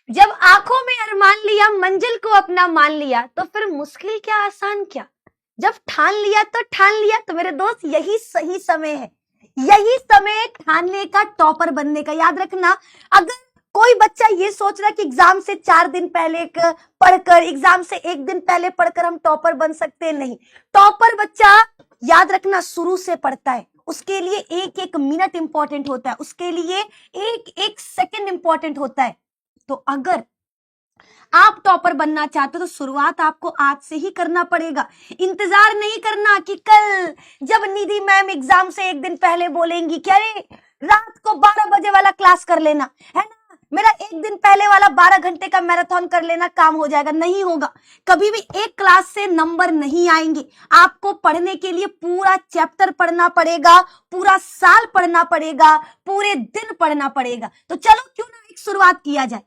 जब आंखों में अरमान लिया, मंजिल को अपना मान लिया, तो फिर मुश्किल क्या आसान क्या। जब ठान लिया तो ठान लिया। तो मेरे दोस्त यही सही समय है, यही समय ठानने का, टॉपर बनने का। याद रखना, अगर कोई बच्चा ये सोच रहा है कि एग्जाम से 4 दिन पहले पढ़कर, एग्जाम से 1 दिन पहले पढ़कर हम टॉपर बन सकते हैं, नहीं। टॉपर बच्चा, याद रखना, शुरू से पढ़ता है। उसके लिए एक एक मिनट इंपॉर्टेंट होता है, उसके लिए एक एक सेकंड इंपॉर्टेंट होता है। तो अगर आप टॉपर बनना चाहते हो तो शुरुआत आपको आज से ही करना पड़ेगा। इंतजार नहीं करना कि कल जब निधि मैम एग्जाम से 1 दिन पहले बोलेंगी कि अरे रात को 12 बजे वाला क्लास कर लेना, है ना, मेरा 1 दिन पहले वाला 12 घंटे का मैराथन कर लेना, काम हो जाएगा। नहीं होगा, कभी भी एक क्लास से नंबर नहीं आएंगे। आपको पढ़ने के लिए पूरा चैप्टर पढ़ना पड़ेगा, पूरा साल पढ़ना पड़ेगा, पूरे दिन पढ़ना पड़ेगा। तो चलो क्यों ना एक शुरुआत किया जाए,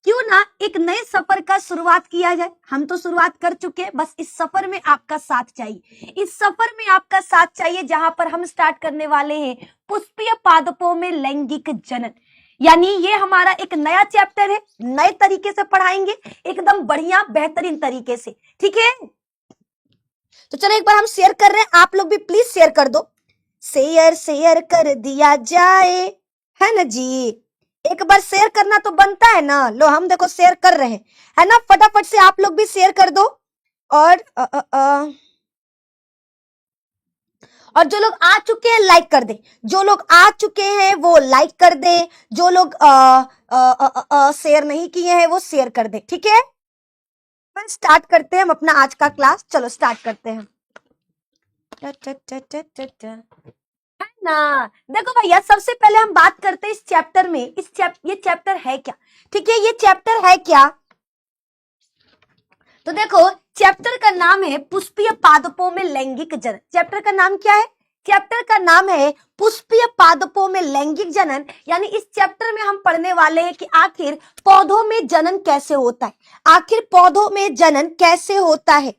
क्यों ना एक नए सफर का शुरुआत किया जाए। हम तो शुरुआत कर चुके हैं, बस इस सफर में आपका साथ चाहिए। इस सफर में आपका साथ चाहिए जहां पर हम स्टार्ट करने वाले हैं पुष्पीय पादपों में लैंगिक जनन। यानी ये हमारा एक नया चैप्टर है, नए तरीके से पढ़ाएंगे, एकदम बढ़िया बेहतरीन तरीके से, ठीक है। तो चलो एक बार हम शेयर कर रहे हैं, आप लोग भी प्लीज शेयर कर दो। शेयर शेयर कर दिया जाए, है ना जी। एक बार शेयर करना तो बनता है ना। लो हम देखो शेयर कर रहे हैं, है ना। फटाफट से आप लोग भी शेयर कर दो। और और जो लोग आ चुके हैं लाइक कर दे, जो लोग आ चुके हैं वो लाइक कर दे, जो लोग शेयर नहीं किए हैं वो शेयर कर दे, ठीक है। फिर स्टार्ट करते हैं हम अपना आज का क्लास। चलो स्टार्ट करते हैं। है ना। देखो भैया, सबसे पहले हम बात करते हैं इस चैप्टर में, ये चैप्टर है क्या, ठीक है। ये चैप्टर है क्या, तो देखो चैप्टर का नाम है पुष्पीय पादपों में लैंगिक जनन। चैप्टर का नाम क्या है, चैप्टर का नाम है पुष्पीय पादपों में लैंगिक जनन। यानी इस चैप्टर में हम पढ़ने वाले हैं कि आखिर पौधों में जनन कैसे होता है, आखिर पौधों में जनन कैसे होता है।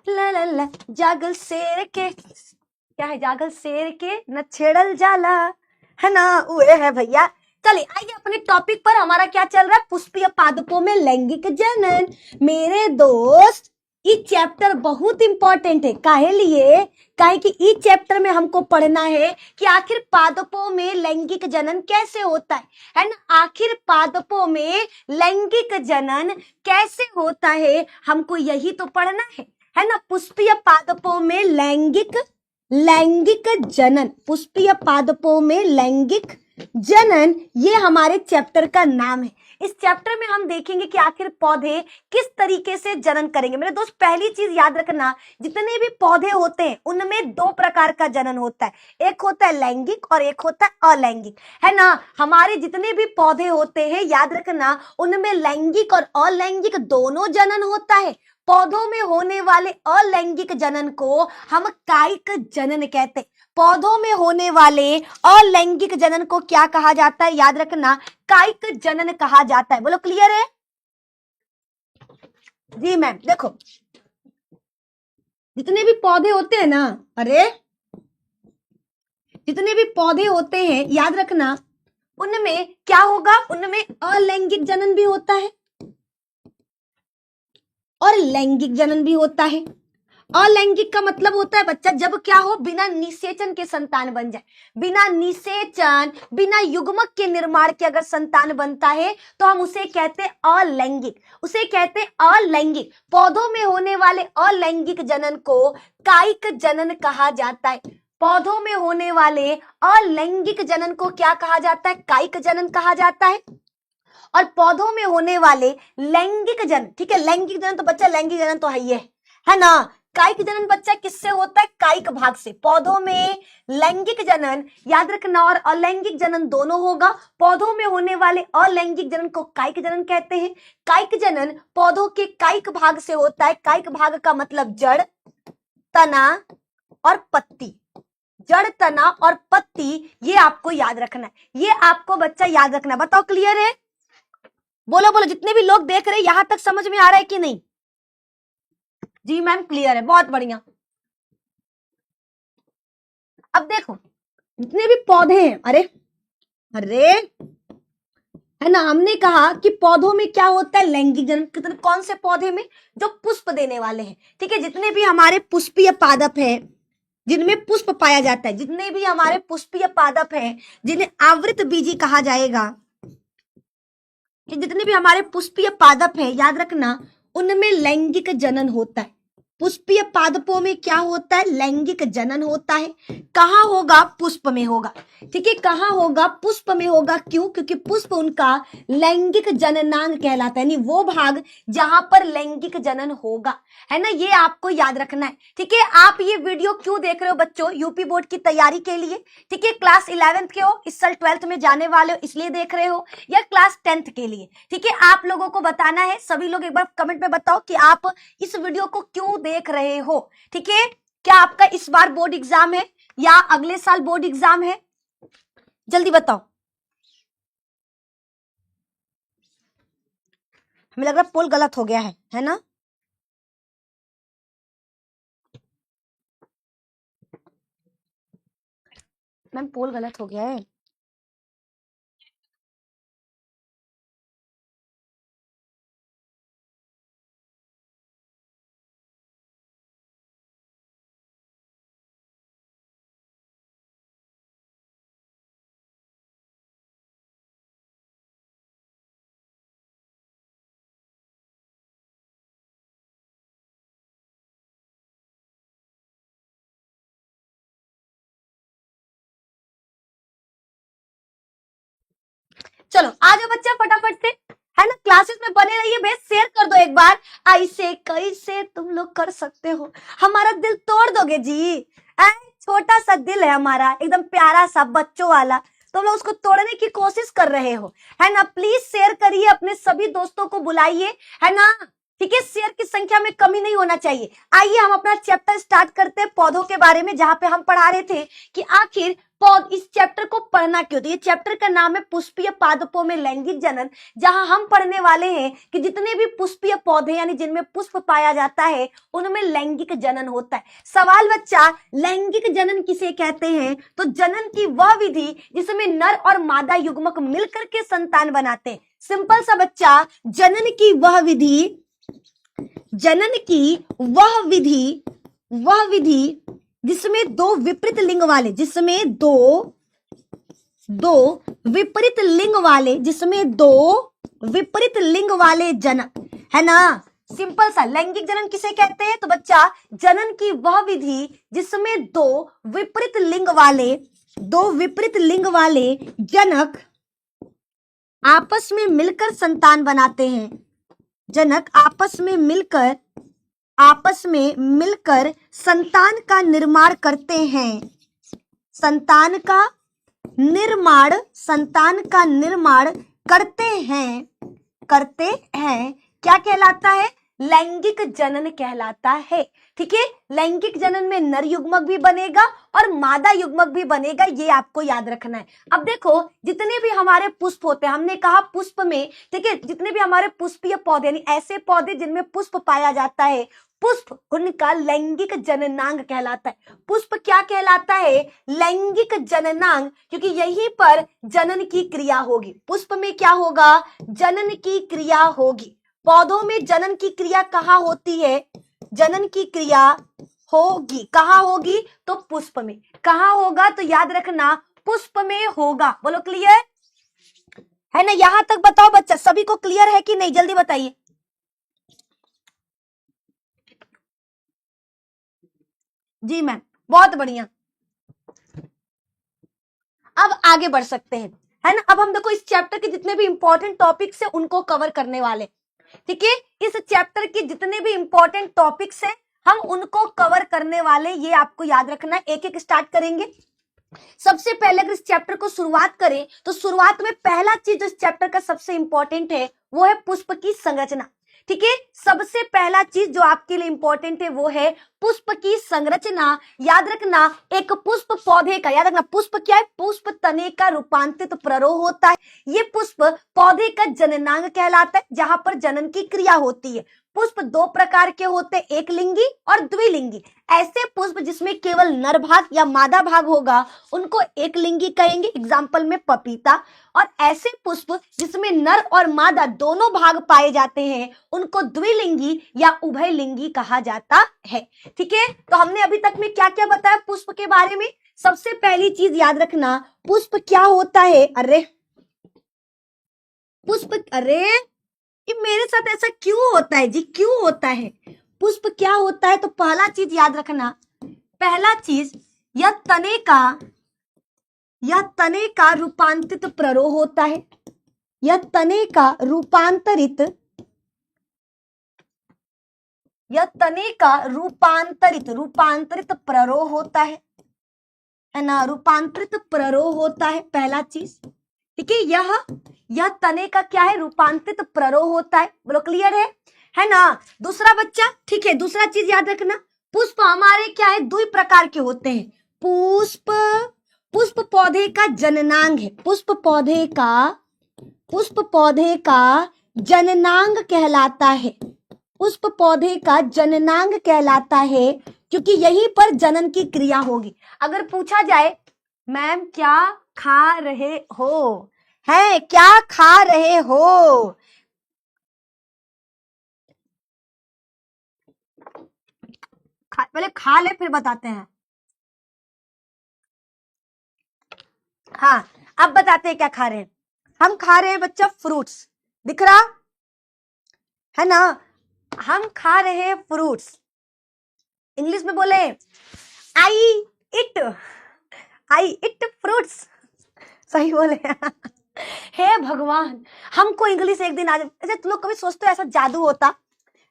ला ला ला, जागल शेर के, क्या है, जागल शेर के न छेड़ल जाला, है ना, वो है भैया। चलिए आइए अपने टॉपिक पर। हमारा क्या चल रहा है, पुष्पीय पादपों में लैंगिक जनन। मेरे दोस्त ये चैप्टर बहुत इंपॉर्टेंट है, काहे लिए, काहे कि इस चैप्टर में हमको पढ़ना है कि आखिर पादपों में लैंगिक जनन कैसे होता है ना। आखिर पादपों में लैंगिक जनन कैसे होता है, हमको यही तो पढ़ना है ना। पुष्पीय पादपों में लैंगिक जनन, पुष्पीय पादपों में लैंगिक जनन, ये हमारे चैप्टर का नाम है। इस चैप्टर में हम देखेंगे कि आखिर पौधे किस तरीके से जनन करेंगे। मेरे दोस्त पहली चीज याद रखना, जितने भी पौधे होते हैं उनमें 2 प्रकार का जनन होता है, एक होता है लैंगिक और एक होता है अलैंगिक, है ना। हमारे जितने भी पौधे होते हैं याद रखना, उनमें लैंगिक और अलैंगिक दोनों जनन होता है। पौधों में होने वाले अलैंगिक जनन को हम कायिक जनन कहते हैं। पौधों में होने वाले अलैंगिक जनन को क्या कहा जाता है, याद रखना, कायिक जनन कहा जाता है। बोलो क्लियर है जी मैम। देखो जितने भी पौधे होते हैं ना, अरे जितने भी पौधे होते हैं याद रखना, उनमें क्या होगा, उनमें अलैंगिक जनन भी होता है और लैंगिक जनन भी होता है। अलैंगिक का मतलब होता है बच्चा जब क्या हो, बिना निषेचन के संतान बन जाए, बिना निषेचन, बिना युग्मक के निर्माण के अगर संतान बनता है तो हम उसे कहते हैं अलैंगिक, उसे कहते हैं अलैंगिक। पौधों में होने वाले अलैंगिक जनन को कायिक जनन कहा जाता है। पौधों में होने वाले अलैंगिक जनन को क्या कहा जाता है, कायिक जनन कहा जाता है। और पौधों में होने वाले लैंगिक जनन, ठीक है, लैंगिक जनन तो बच्चा लैंगिक जनन तो है ना। कायिक जनन बच्चा किससे होता है, कायिक भाग से। पौधों में लैंगिक जनन याद रखना और अलैंगिक जनन दोनों होगा। पौधों में होने वाले अलैंगिक जनन को कायिक जनन कहते हैं। कायिक जनन पौधों के कायिक भाग से होता है। कायिक भाग का मतलब जड़, तना और पत्ती। जड़, तना और पत्ती, ये आपको याद रखना है, ये आपको बच्चा याद रखना है। बताओ क्लियर है? बोलो बोलो, जितने भी लोग देख रहे हैं यहां तक समझ में आ रहा है कि नहीं? जी मैम क्लियर है, बहुत बढ़िया। अब देखो जितने भी पौधे हैं, अरे अरे है ना, हमने कहा कि पौधों में क्या होता है, लैंगिक जनन। कितने, कौन से पौधे में, जो पुष्प देने वाले हैं, ठीक है। जितने भी हमारे पुष्पीय पादप हैं जिनमें पुष्प पाया जाता है, जितने भी हमारे पुष्पीय पादप हैं जिन्हें आवृत बीजी कहा जाएगा, कि जितने भी हमारे पुष्पीय पादप हैं याद रखना उनमें लैंगिक जनन होता है। पुष्पीय पादपों में क्या होता है, लैंगिक जनन होता है। कहाँ होगा, पुष्प में होगा, ठीक है। कहाँ होगा, पुष्प में होगा। क्यों? क्योंकि पुष्प उनका लैंगिक जननांग कहलाता है, यानी वो भाग जहां पर लैंगिक जनन होगा, है ना। ये आपको याद रखना है, ठीक है। आप ये वीडियो क्यों देख रहे हो बच्चों, यूपी बोर्ड की तैयारी के लिए, ठीक है। क्लास 11th के हो, इस साल 12th में जाने वाले हो इसलिए देख रहे हो, या क्लास 10th के लिए, ठीक है। आप लोगों को बताना है, सभी लोग एक बार कमेंट में बताओ कि आप इस वीडियो को क्यों देख रहे हो, ठीक है। क्या आपका इस बार बोर्ड एग्जाम है या अगले साल बोर्ड एग्जाम है, जल्दी बताओ। हमें लग रहा है पोल गलत हो गया है ना। मैम पोल गलत हो गया है। चलो आ जाओ बच्चा फटाफट से, है ना। क्लासेस में बने रहिए, बेस शेयर कर दो एक बार। ऐसे कैसे तुम लोग कर सकते हो, हमारा दिल तोड़ दोगे जी। छोटा सा दिल है हमारा, एकदम प्यारा सा बच्चों वाला, तुम लोग उसको तोड़ने की कोशिश कर रहे हो, है ना। प्लीज शेयर करिए, अपने सभी दोस्तों को बुलाइए, है ना, ठीक है। शेयर की संख्या में कमी नहीं होना चाहिए। आइए हम अपना चैप्टर स्टार्ट करते हैं पौधों के बारे में, जहां पे हम पढ़ा रहे थे कि आखिर इस चैप्टर को पढ़ना क्यों। तो ये चैप्टर का नाम है पुष्पीय पादपों में लैंगिक जनन, जहां हम पढ़ने वाले हैं कि जितने भी पुष्पीय पौधे यानी जिनमें पुष्प पाया जाता है उनमें लैंगिक जनन होता है। सवाल बच्चा, लैंगिक जनन किसे कहते हैं? तो जनन की वह विधि जिसमें नर और मादा युग्मक मिलकर के संतान बनाते हैं। सिंपल सा बच्चा, जनन की वह विधि, जनन की वह विधि जिसमें दो विपरीत लिंग वाले, जिसमें दो विपरीत लिंग वाले जनक, है ना। सिंपल सा, लैंगिक जनन किसे कहते हैं? तो बच्चा, जनन की वह विधि जिसमें दो विपरीत लिंग वाले जनक आपस में मिलकर संतान बनाते हैं। जनक आपस में मिलकर संतान का निर्माण करते हैं। संतान का निर्माण करते हैं। क्या कहलाता है? लैंगिक जनन कहलाता है, ठीक है। लैंगिक जनन में नर युग्मक भी बनेगा और मादा युग्मक भी बनेगा, ये आपको याद रखना है। अब देखो जितने भी हमारे पुष्प होते हैं, हमने कहा पुष्प में, ठीक है, जितने भी हमारे पुष्पीय पौधे यानी ऐसे पौधे जिनमें पुष्प पाया जाता है, पुष्प उनका लैंगिक जननांग कहलाता है। पुष्प क्या कहलाता है? लैंगिक जननांग, क्योंकि यहीं पर जनन की क्रिया होगी। पुष्प में क्या होगा? जनन की क्रिया होगी। पौधों में जनन की क्रिया कहाँ होती है? जनन की क्रिया होगी। कहाँ होगी? तो पुष्प में। कहाँ होगा? तो याद रखना पुष्प में होगा। बोलो क्लियर है ना? यहां तक बताओ बच्चा, सभी को क्लियर है कि नहीं? जल्दी बताइए। जी मैम, बहुत बढ़िया। अब आगे बढ़ सकते हैं, है ना? अब हम देखो इस चैप्टर के जितने भी इंपॉर्टेंट टॉपिक्स है उनको कवर करने वाले। ठीक है, इस चैप्टर के जितने भी इंपॉर्टेंट टॉपिक्स हैं हम उनको कवर करने वाले, ये आपको याद रखना है। एक एक स्टार्ट करेंगे। सबसे पहले अगर इस चैप्टर को शुरुआत करें तो शुरुआत में पहला चीज जो इस चैप्टर का सबसे इंपॉर्टेंट है वो है पुष्प की संरचना। ठीक है, सबसे पहला चीज जो आपके लिए इंपॉर्टेंट है वो है पुष्प की संरचना। याद रखना, एक पुष्प पौधे का, याद रखना पुष्प क्या है? पुष्प तने का रूपांतरित प्ररोह होता है। ये पुष्प पौधे का जननांग कहलाता है, जहां पर जनन की क्रिया होती है। पुष्प दो प्रकार के होते हैं, एक लिंगी और द्विलिंगी। ऐसे पुष्प जिसमें केवल नर भाग या मादा भाग होगा उनको एक लिंगी कहेंगे, एग्जाम्पल में पपीता। और ऐसे पुष्प जिसमें नर और मादा दोनों भाग पाए जाते हैं उनको द्विलिंगी या उभयलिंगी कहा जाता है। ठीक है, तो हमने अभी तक में क्या क्या बताया पुष्प के बारे में? सबसे पहली चीज याद रखना, पुष्प क्या होता है? अरे पुष्प, अरे ये मेरे साथ ऐसा क्यों होता है जी? क्यों होता है? पुष्प क्या होता है? तो पहला चीज याद रखना, पहला चीज यह तने का रूपांतरित प्ररोह होता है। यह तने का रूपांतरित प्ररोह होता है ना? रूपांतरित प्ररोह होता है पहला चीज। ठीक है, यह तने का क्या है? रूपांतरित प्ररोह होता है। बोलो क्लियर है ना? दूसरा बच्चा, ठीक है, दूसरा चीज याद रखना, पुष्प हमारे क्या है? दो प्रकार के होते हैं। पुष्प पौधे का जननांग है। पुष्प पौधे का जननांग कहलाता है। पुष्प पौधे का जननांग कहलाता है क्योंकि यहीं पर जनन की क्रिया होगी। अगर पूछा जाए मैम क्या खा रहे हो, है क्या खा रहे हो? पहले खा ले फिर बताते हैं। हाँ, अब बताते हैं क्या खा रहे हैं। हम खा रहे हैं बच्चा फ्रूट्स, दिख रहा है ना? हम खा रहे हैं फ्रूट्स। इंग्लिश में बोले आई इट फ्रूट्स। सही बोले। हे भगवान, हमको इंग्लिश एक दिन आ जाए। अच्छा तुम लोग कभी सोचते हो ऐसा जादू होता,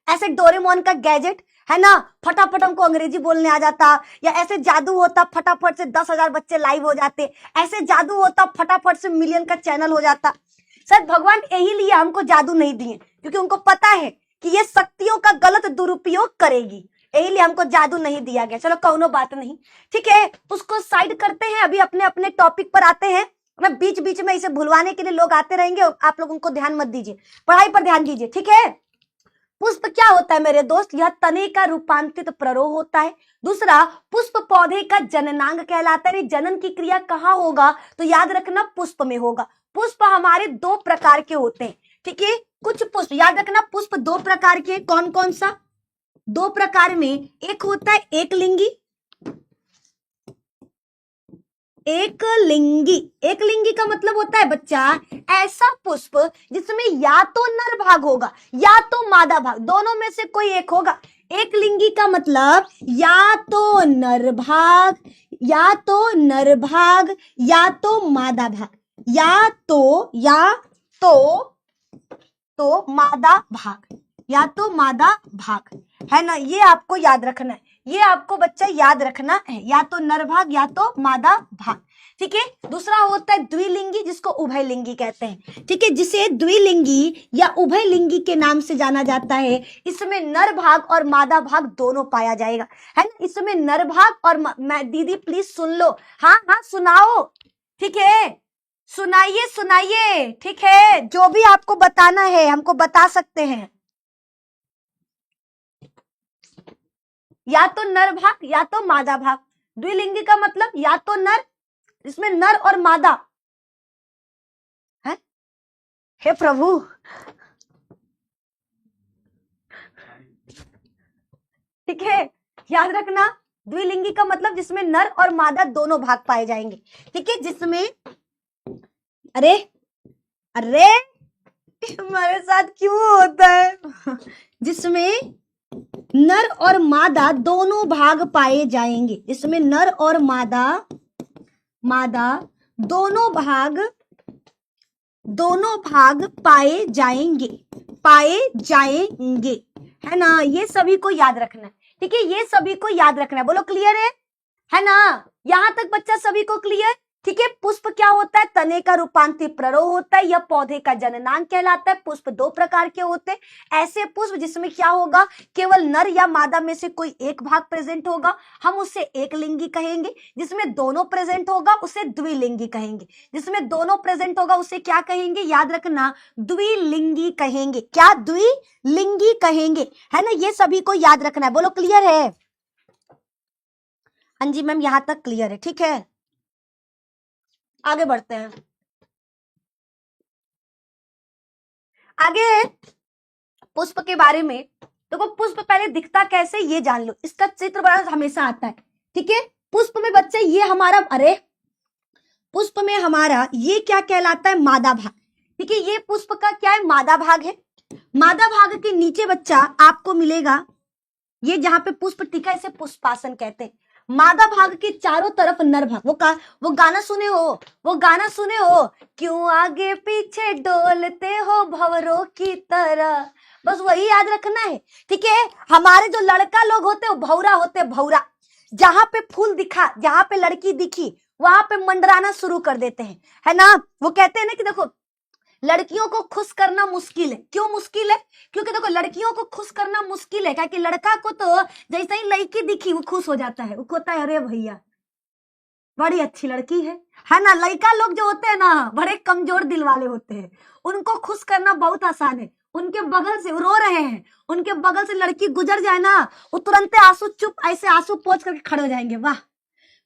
ऐसे डोरेमोन का गैजेट है ना, फटाफट हमको अंग्रेजी बोलने आ जाता, या ऐसे जादू होता फटाफट से 10,000 बच्चे लाइव हो जाते, ऐसे जादू होता फटाफट से मिलियन का चैनल हो जाता। शायद भगवान यही लिए हमको जादू नहीं दिए, क्योंकि उनको पता है कि ये शक्तियों का गलत दुरुपयोग करेगी, यही लिए हमको जादू नहीं दिया गया। चलो कौनो बात नहीं, ठीक है, उसको साइड करते हैं, अभी अपने अपने टॉपिक पर आते हैं। मैं बीच बीच में इसे भुलवाने के लिए लोग आते रहेंगे, आप लोग उनको ध्यान मत दीजिए, पढ़ाई पर ध्यान दीजिए, ठीक है। पुष्प क्या होता है मेरे दोस्त? यह तने का रूपांतरित प्ररोह होता है। दूसरा, पुष्प पौधे का जननांग कहलाता है। जनन की क्रिया कहाँ होगा? तो याद रखना पुष्प में होगा। पुष्प हमारे दो प्रकार के होते हैं, ठीक है। कुछ पुष्प याद रखना, पुष्प दो प्रकार के, कौन कौन सा? दो प्रकार में, एक होता है एक लिंगी, एक लिंगी का मतलब होता है बच्चा ऐसा पुष्प जिसमें या तो नर भाग होगा या तो मादा भाग, दोनों में से कोई एक होगा। एक लिंगी का मतलब या तो नर भाग या तो मादा भाग, या तो मादा भाग, है ना। ये आपको याद रखना है, ये आपको बच्चा याद रखना है, या तो नर भाग या तो मादा भाग, ठीक है। दूसरा होता है द्विलिंगी, जिसको उभयलिंगी कहते हैं, ठीक है, जिसे द्विलिंगी या उभयलिंगी के नाम से जाना जाता है। इसमें नर भाग और मादा भाग दोनों पाया जाएगा, है ना। इसमें नर भाग और दीदी प्लीज सुन लो, हाँ हाँ सुनाओ, ठीक है, सुनाइए, ठीक है, जो भी आपको बताना है हमको बता सकते हैं। या तो नर भाग या तो मादा भाग। द्विलिंगी का मतलब या तो नर, इसमें नर और मादा है। हे प्रभु, ठीक है, याद रखना, द्विलिंगी का मतलब जिसमें नर और मादा दोनों भाग पाए जाएंगे। ठीक है, जिसमें अरे अरे हमारे साथ क्यों होता है जिसमें नर और मादा दोनों भाग पाए जाएंगे, जिसमें नर और मादा दोनों भाग पाए जाएंगे, है ना। ये सभी को याद रखना है। ठीक है, ये सभी को याद रखना है। बोलो क्लियर है ना। यहां तक बच्चा सभी को क्लियर। ठीक है, पुष्प क्या होता है, तने का रूपांतरित प्ररोह होता है, यह पौधे का जननांग कहलाता है। पुष्प दो प्रकार के होते हैं, ऐसे पुष्प जिसमें क्या होगा, केवल नर या मादा में से कोई एक भाग प्रेजेंट होगा, हम उसे एक लिंगी कहेंगे। जिसमें दोनों प्रेजेंट होगा उसे द्विलिंगी कहेंगे। जिसमें दोनों प्रेजेंट होगा उसे क्या कहेंगे, याद रखना, द्विलिंगी कहेंगे। क्या, द्विलिंगी कहेंगे, है ना। ये सभी को याद रखना है। बोलो क्लियर है। हाँ जी मैम, यहां तक क्लियर है। ठीक है, आगे बढ़ते हैं। आगे पुष्प के बारे में देखो, पुष्प पहले दिखता कैसे ये जान लो, इसका चित्र बड़ा हमेशा आता है। ठीक है, पुष्प में बच्चे ये हमारा, अरे पुष्प में हमारा ये क्या कहलाता है, मादा भाग। ठीक है, ये पुष्प का क्या है, मादा भाग है। मादा भाग के नीचे बच्चा आपको मिलेगा, ये जहां पे पुष्प टिका इसे पुष्पासन कहते हैं। मादा भाग के चारों तरफ नर भाग। वो गाना सुने हो, क्यों आगे पीछे डोलते हो भंवरों की तरह, बस वही याद रखना है। ठीक है, हमारे जो लड़का लोग होते हैं भौरा होते हैं, भौरा। जहां पे फूल दिखा, जहां पे लड़की दिखी, वहां पे मंडराना शुरू कर देते हैं, है ना। वो कहते हैं ना कि देखो, लड़कियों को खुश करना मुश्किल है। क्यों मुश्किल है, क्योंकि देखो लड़कियों को खुश करना मुश्किल है, क्योंकि लड़का को तो जैसे ही लड़की दिखी वो खुश हो जाता है, वो कहता है अरे भैया बड़ी अच्छी लड़की है ना। लड़का लोग जो होते हैं ना, बड़े कमजोर दिल वाले होते हैं, उनको खुश करना बहुत आसान है। उनके बगल से, वो रो रहे हैं, उनके बगल से लड़की गुजर जाए ना, वो तुरंत आंसू चुप ऐसे आंसू पोंछ करके खड़े हो जाएंगे, वाह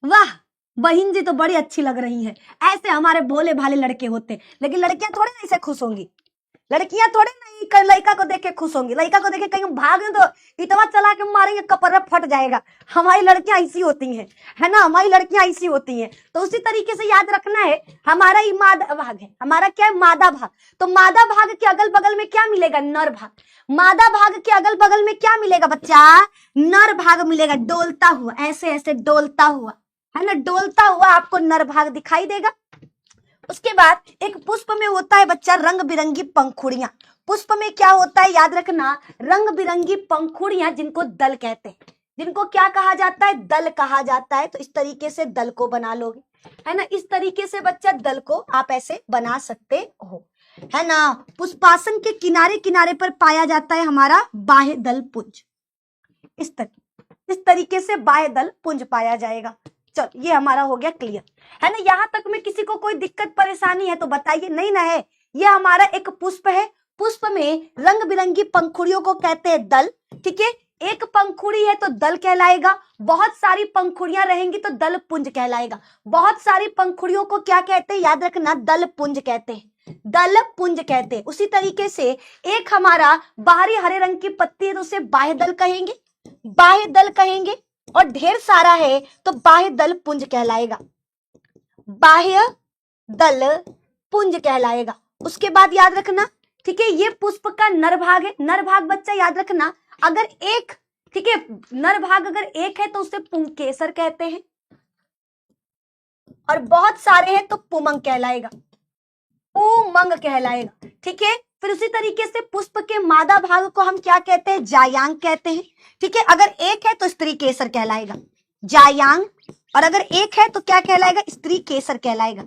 वाह बहन जी तो बड़ी अच्छी लग रही है। ऐसे हमारे भोले भाले लड़के होते हैं। लेकिन लड़कियां थोड़े ना ऐसे खुश होंगी, लड़कियां थोड़े नहीं लड़का को देख के खुश होंगी। लड़का को देख के कहीं भागे तो इतना चला के मारेंगे कपड़ा फट जाएगा। हमारी लड़कियां ऐसी होती हैं, है ना, हमारी लड़कियां ऐसी होती हैं। तो उसी तरीके से याद रखना है, हमारा ये मादा भाग है, हमारा क्या है, मादा भाग। तो मादा भाग के अगल बगल में क्या मिलेगा, नर भाग। मादा भाग के अगल बगल में क्या मिलेगा बच्चा, नर भाग मिलेगा, डोलता हुआ, ऐसे ऐसे डोलता हुआ, है ना, डोलता हुआ आपको नर भाग दिखाई देगा। उसके बाद एक पुष्प में होता है बच्चा रंग बिरंगी पंखुड़ियां। पुष्प में क्या होता है, याद रखना, रंग बिरंगी पंखुड़ियां, जिनको दल कहते हैं। जिनको क्या कहा जाता है, दल कहा जाता है। तो इस तरीके से दल को बना लोगे, है ना। इस तरीके से बच्चा दल को आप ऐसे बना सकते हो, है ना। पुष्पासन के किनारे किनारे पर पाया जाता है हमारा बाह्य दल पुंज। इस तरीके से बाह्य दल पुंज पाया जाएगा। चलो ये हमारा हो गया क्लियर, है ना। यहां तक में किसी को कोई दिक्कत परेशानी है तो बताइए। नहीं ना है, ये हमारा एक पुष्प है। पुष्प में रंग बिरंगी पंखुड़ियों को कहते हैं दल। ठीक है, एक पंखुड़ी है तो दल कहलाएगा, बहुत सारी पंखुड़ियां रहेंगी तो दल पुंज कहलाएगा। बहुत सारी पंखुड़ियों को क्या कहते हैं, याद रखना, दल पुंज कहते हैं, दल पुंज कहते हैं। उसी तरीके से एक हमारा बाहरी हरे रंग की पत्ती है तो उसे बाह्य दल कहेंगे, बाह्य दल कहेंगे। और ढेर सारा है तो बाह्य दल पुंज कहलाएगा, बाह्य दल पुंज कहलाएगा। उसके बाद याद रखना, ठीक है, ये पुष्प का नर भाग है। नर भाग बच्चा याद रखना, अगर एक, ठीक है, नर भाग अगर एक है तो उसे पुंकेसर कहते हैं, और बहुत सारे हैं तो पुमंग कहलाएगा, पुमंग कहलाएगा। ठीक है, फिर उसी तरीके से पुष्प के मादा भाग को हम क्या कहते हैं, जायांग कहते हैं। ठीक है, अगर एक है तो स्त्री केसर कहलाएगा, जायांग, और अगर एक है तो क्या कहलाएगा, स्त्री केसर कहलाएगा,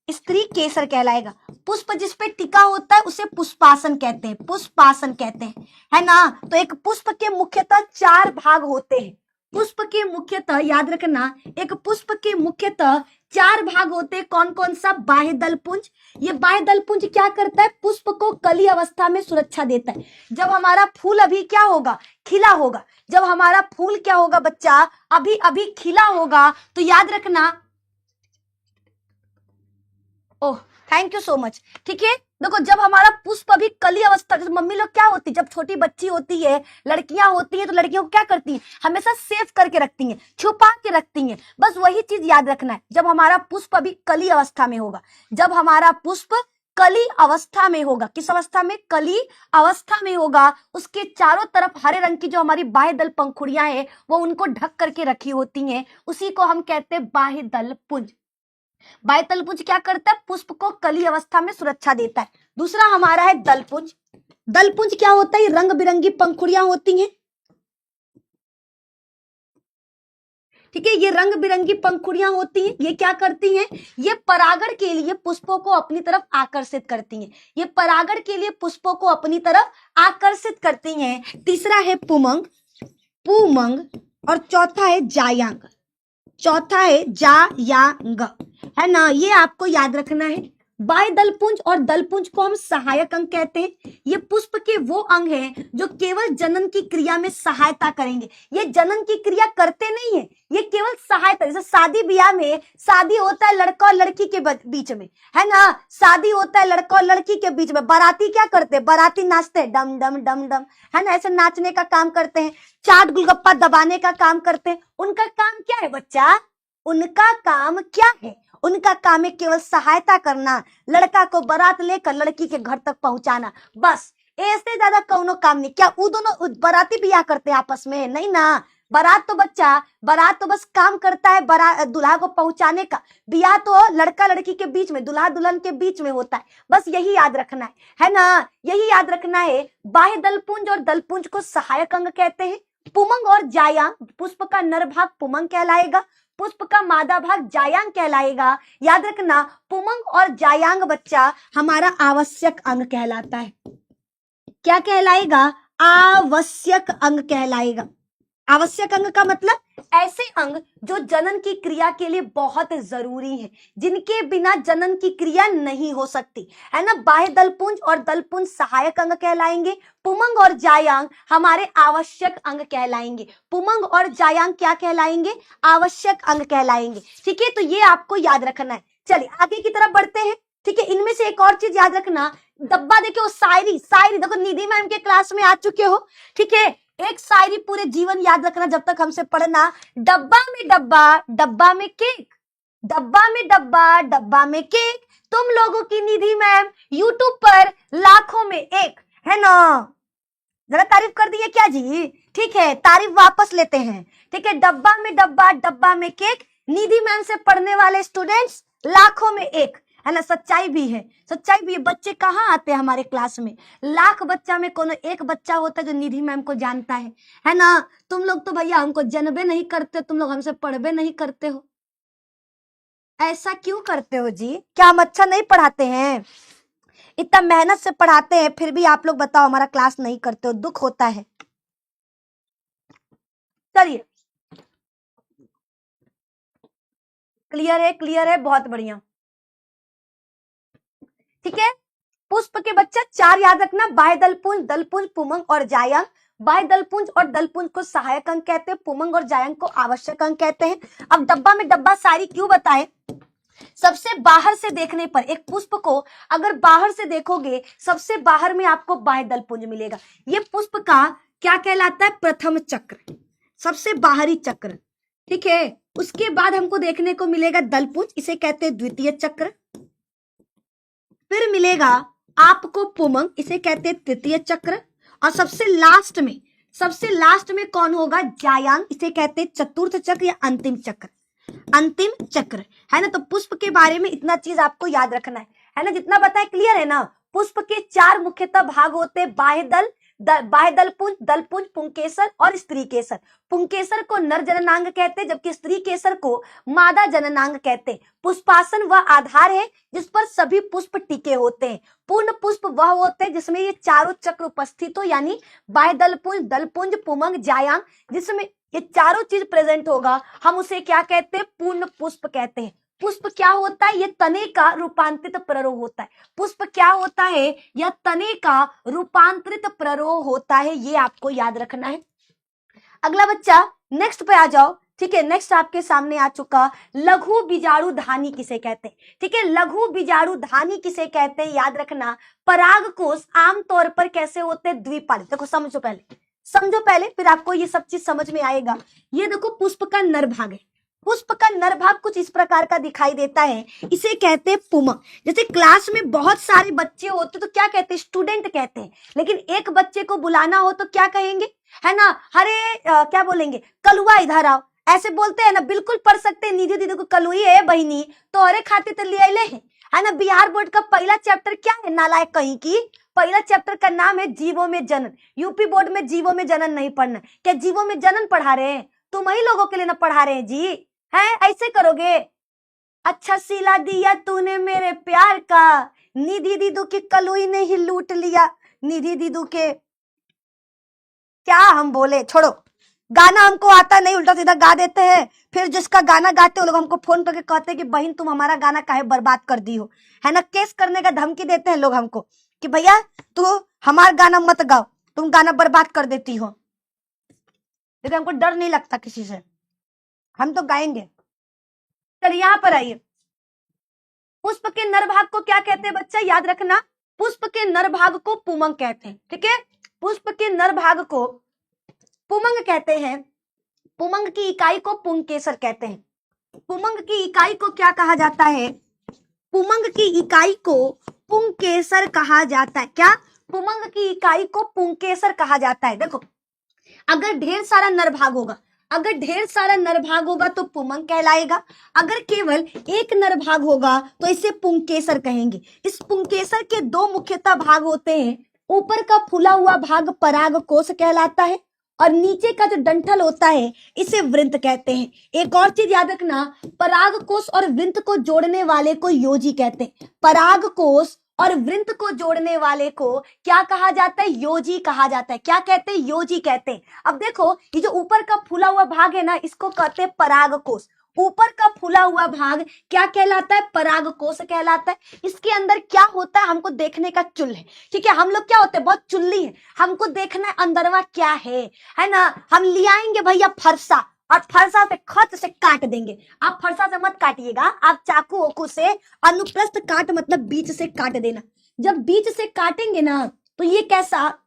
स्त्री केसर कहलाएगा। पुष्प जिस पे टिका होता है उसे पुष्पासन कहते हैं, पुष्पासन कहते हैं, है ना। तो एक पुष्प के मुख्यतः 4 भाग होते हैं। पुष्प के मुख्यतः याद रखना, एक पुष्प के मुख्यतः 4 भाग होते हैं। कौन कौन सा, बाह्य दल पुंज। ये बाह्य दल पुंज क्या करता है, पुष्प को कली अवस्था में सुरक्षा देता है। जब हमारा फूल अभी क्या होगा, खिला होगा, जब हमारा फूल क्या होगा बच्चा, अभी अभी खिला होगा, तो याद रखना, oh thank you so much. ठीक है, देखो जब हमारा पुष्प अभी कली अवस्था, मम्मी लोग क्या होती है, जब छोटी बच्ची होती है, लड़कियां होती हैं, तो लड़कियों को क्या करती हैं, हमेशा सेव करके रखती हैं, छुपा के रखती हैं। बस वही चीज याद रखना है, जब हमारा पुष्प अभी कली अवस्था में होगा, जब हमारा पुष्प कली अवस्था में होगा, किस अवस्था में, कली अवस्था में होगा, उसके चारों तरफ हरे रंग की जो हमारी बाह्य दल पंखुड़ियां हैं वो उनको ढक करके रखी होती हैं, उसी को हम कहते हैं बाह्य दल पुंज। बाह्य दल पुंज क्या करता है, पुष्प को कली अवस्था में सुरक्षा देता है। दूसरा हमारा है दलपुंज। दलपुंज क्या होता है, रंग बिरंगी पंखुड़ियां होती हैं। ठीक है, ये रंग बिरंगी पंखुड़ियां होती हैं, ये क्या करती हैं, ये परागण के लिए पुष्पों को अपनी तरफ आकर्षित करती हैं, ये परागण के लिए पुष्पों को अपनी तरफ आकर्षित करती हैं। तीसरा है पुमंग, पुमंग, और चौथा है जायांग, चौथा है जायांग, है ना, ये आपको याद रखना है। बाह्य दलपुंज और दलपुंज को हम सहायक अंग कहते हैं। ये पुष्प के वो अंग हैं जो केवल जनन की क्रिया में सहायता करेंगे, ये जनन की क्रिया करते नहीं है, ये केवल सहायता, जैसे शादी ब्याह में शादी होता है लड़का और लड़की के बीच में, है ना, शादी होता है लड़का और लड़की के बीच में, बाराती क्या करते हैं, बाराती नाचते हैं डम डम डम डम, है ना, ऐसे नाचने का काम करते हैं, चाट गुलगप्पा दबाने का काम करते हैं। उनका काम क्या है बच्चा, उनका काम क्या है, उनका काम है केवल सहायता करना, लड़का को बारात लेकर लड़की के घर तक पहुंचाना, बस, ऐसे ज्यादा कौनो काम नहीं। क्या वो दोनों बाराती ब्याह करते हैं आपस में, नहीं ना, बारात तो बस काम करता है बारात दुल्हा को पहुंचाने का, ब्याह तो लड़का लड़की के बीच में, दुल्हा दुल्हन के बीच में होता है, बस यही याद रखना है ना, यही याद रखना है। बाह्य दलपुंज और दलपुंज को सहायक अंग कहते हैं। पुमंग और जायांग, पुष्प का नर भाग पुमंग कहलाएगा, पुष्प का मादा भाग जायांग कहलाएगा। याद रखना, पुमंग और जायांग बच्चा हमारा आवश्यक अंग कहलाता है। क्या कहलाएगा, आवश्यक अंग कहलाएगा। आवश्यक अंग का मतलब ऐसे अंग जो जनन की क्रिया के लिए बहुत जरूरी है, जिनके बिना जनन की क्रिया नहीं हो सकती, है ना। बाह्य दलपुंज और दलपुंज सहायक अंग कहलाएंगे, पुमंग और जायांग हमारे आवश्यक अंग कहलाएंगे। पुमंग और जायांग क्या कहलाएंगे, आवश्यक अंग कहलाएंगे। ठीक है, तो ये आपको याद रखना है। चलिए आगे की तरफ बढ़ते हैं। ठीक है, इनमें से एक और चीज याद रखना, डब्बा देखो, शायरी, शायरी देखो, निधि मैम के क्लास में आ चुके हो। ठीक है, एक शायरी पूरे जीवन याद रखना जब तक हमसे पढ़ना, डब्बा में डब्बा, डब्बा में केक, डब्बा में डब्बा, डब्बा में केक, तुम लोगों की निधि मैम यूट्यूब पर लाखों में एक, है ना। जरा तारीफ कर दिए क्या जी, ठीक है, तारीफ वापस लेते हैं। ठीक है, डब्बा में डब्बा, डब्बा में केक, निधि मैम से पढ़ने वाले स्टूडेंट्स लाखों में एक, है ना। सच्चाई भी है, सच्चाई भी है। बच्चे कहाँ आते हैं हमारे क्लास में, लाख बच्चा में कोनो एक बच्चा होता है जो निधि मैम को जानता है ना। तुम लोग तो भैया हमको जानबे नहीं करते, तुम लोग हमसे पढ़बे नहीं करते हो, ऐसा क्यों करते हो जी, क्या हम अच्छा नहीं पढ़ाते हैं, इतना मेहनत से पढ़ाते हैं, फिर भी आप लोग बताओ हमारा क्लास नहीं करते हो, दुख होता है। चलिए, क्लियर है, क्लियर है, बहुत बढ़िया। ठीक है, पुष्प के बच्चा चार याद रखना, बाह्य दलपुंज, दलपुंज, पुमंग और जायांग। बाह्य दलपुंज और दलपुंज को सहायक अंग कहते हैं, पुमंग और जायांग को आवश्यक अंग कहते हैं। अब डब्बा में डब्बा शायरी क्यों बताए, सबसे बाहर से देखने पर एक पुष्प को अगर बाहर से देखोगे, सबसे बाहर में आपको बाह्य दलपुंज मिलेगा। ये पुष्प का क्या कहलाता है, प्रथम चक्र, सबसे बाहरी चक्र। ठीक है, उसके बाद हमको देखने को मिलेगा दलपुंज, इसे कहते हैं द्वितीय चक्र। फिर मिलेगा आपको पुमंग, इसे कहते हैं तृतीय चक्र। और सबसे लास्ट में कौन होगा, जायांग, इसे कहते हैं चतुर्थ चक्र या अंतिम चक्र, अंतिम चक्र, है ना। तो पुष्प के बारे में इतना चीज आपको याद रखना है ना, जितना बताए क्लियर है ना। पुष्प के चार मुख्यतः भाग होते हैं, बाह्य दलपुंज, दलपुंज, पुंकेसर और स्त्री केसर। पुंकेसर को नर जननांग कहते हैं, जबकि स्त्री केसर को मादा जननांग कहते हैं। पुष्पासन वह आधार है जिस पर सभी पुष्प टिके होते हैं। पूर्ण पुष्प वह होते हैं जिसमें ये चारों चक्र उपस्थित हो, यानी बाह्य दलपुंज, दलपुंज, पुमंग, जायांग, जिसमें ये चारों चीज प्रेजेंट होगा, हम उसे क्या कहते हैं, पूर्ण पुष्प कहते हैं। पुष्प क्या होता है, यह तने का रूपांतरित प्ररोह होता है। पुष्प क्या होता है, यह तने का रूपांतरित प्ररोह होता है, ये आपको याद रखना है। अगला बच्चा नेक्स्ट पे आ जाओ, ठीक है, नेक्स्ट आपके सामने आ चुका लघु बीजाणु धानी किसे कहते हैं। ठीक है, लघु बीजाणु धानी किसे कहते हैं, याद रखना। परागकोश आमतौर पर कैसे होते हैं, द्विपालित। देखो समझो पहले, फिर आपको ये सब चीज समझ में आएगा। ये देखो पुष्प का नर भाग है, पुष्प का नर भाग कुछ इस प्रकार का दिखाई देता है, इसे कहते हैं पुमंग। जैसे क्लास में बहुत सारे बच्चे होते तो क्या कहते हैं, स्टूडेंट कहते हैं, लेकिन एक बच्चे को बुलाना हो तो क्या कहेंगे, है ना, अरे क्या बोलेंगे, कलुआ इधर आओ, ऐसे बोलते हैं ना। बिल्कुल पढ़ सकते हैं, निधि दीदी को कलुई है बहिनी तो अरे खाते तो ले ले है ना। बिहार बोर्ड का पहला चैप्टर क्या है, नालायक कहीं की, पहला चैप्टर का नाम है जीवों में जनन। यूपी बोर्ड में जीवों में जनन नहीं पढ़ना, क्या जीवों में जनन पढ़ा रहे हैं, तुम ही लोगों के लिए ना पढ़ा रहे हैं जी, है ऐसे करोगे। अच्छा सिला दिया तूने मेरे प्यार का, निधि दीदू की कलुई ने ही लूट लिया, निधि दीदू के क्या हम बोले, छोड़ो। गाना हमको आता नहीं, उल्टा सीधा गा देते हैं, फिर जिसका गाना गाते हो लोग हमको फोन करके कहते हैं कि बहन तुम हमारा गाना काहे बर्बाद कर दी हो, है ना। केस करने का धमकी देते हैं लोग हमको कि भैया तू हमारा गाना मत गाओ, तुम गाना बर्बाद कर देती हो। लेकिन हमको डर नहीं लगता किसी से, हम तो गाएंगे। चलिए यहाँ पर आइए, पुष्प के नर भाग को क्या कहते हैं बच्चा, याद रखना। पुष्प के नर भाग को पुमंग कहते हैं। ठीक है, पुष्प के नर भाग को पुमंग कहते हैं। पुमंग की इकाई को पुंकेसर कहते हैं। पुमंग की इकाई को क्या कहा जाता है, पुमंग की इकाई को पुंकेसर कहा जाता है। क्या, पुमंग की इकाई को पुंकेसर कहा जाता है। देखो अगर ढेर सारा नर भाग होगा, तो पुमंग कहलाएगा। अगर केवल एक नर भाग होगा तो इसे पुंकेसर कहेंगे। इस पुंकेसर के दो मुख्यतः भाग होते हैं, ऊपर का फूला हुआ भाग परागकोश कहलाता है और नीचे का जो डंठल होता है इसे वृंत कहते हैं। एक और चीज याद रखना, परागकोश और वृंत को जोड़ने वाले को योजी कहते हैं। परागकोश और वृंत को जोड़ने वाले को क्या कहा जाता है, योजी कहा जाता है। क्या कहते हैं, योजी कहते हैं। अब देखो ये जो ऊपर का फूला हुआ भाग है ना, इसको कहते हैं परागकोश। ऊपर का फूला हुआ भाग क्या कहलाता है, परागकोश कहलाता है। इसके अंदर क्या होता है हमको देखने का चुल है। ठीक है, हम लोग क्या होते हैं, बहुत चुल्ली है, हमको देखना है अंदरवा क्या है ना। हम ले आएंगे भैया फरसा, और फरसा से खत से काट देंगे। आप फरसा से मत काटिएगा, आप चाकू ओकू से अनुप्रस्थ काट, मतलब बीच से काट देना। जब बीच से काटेंगे ना तो ये कैसा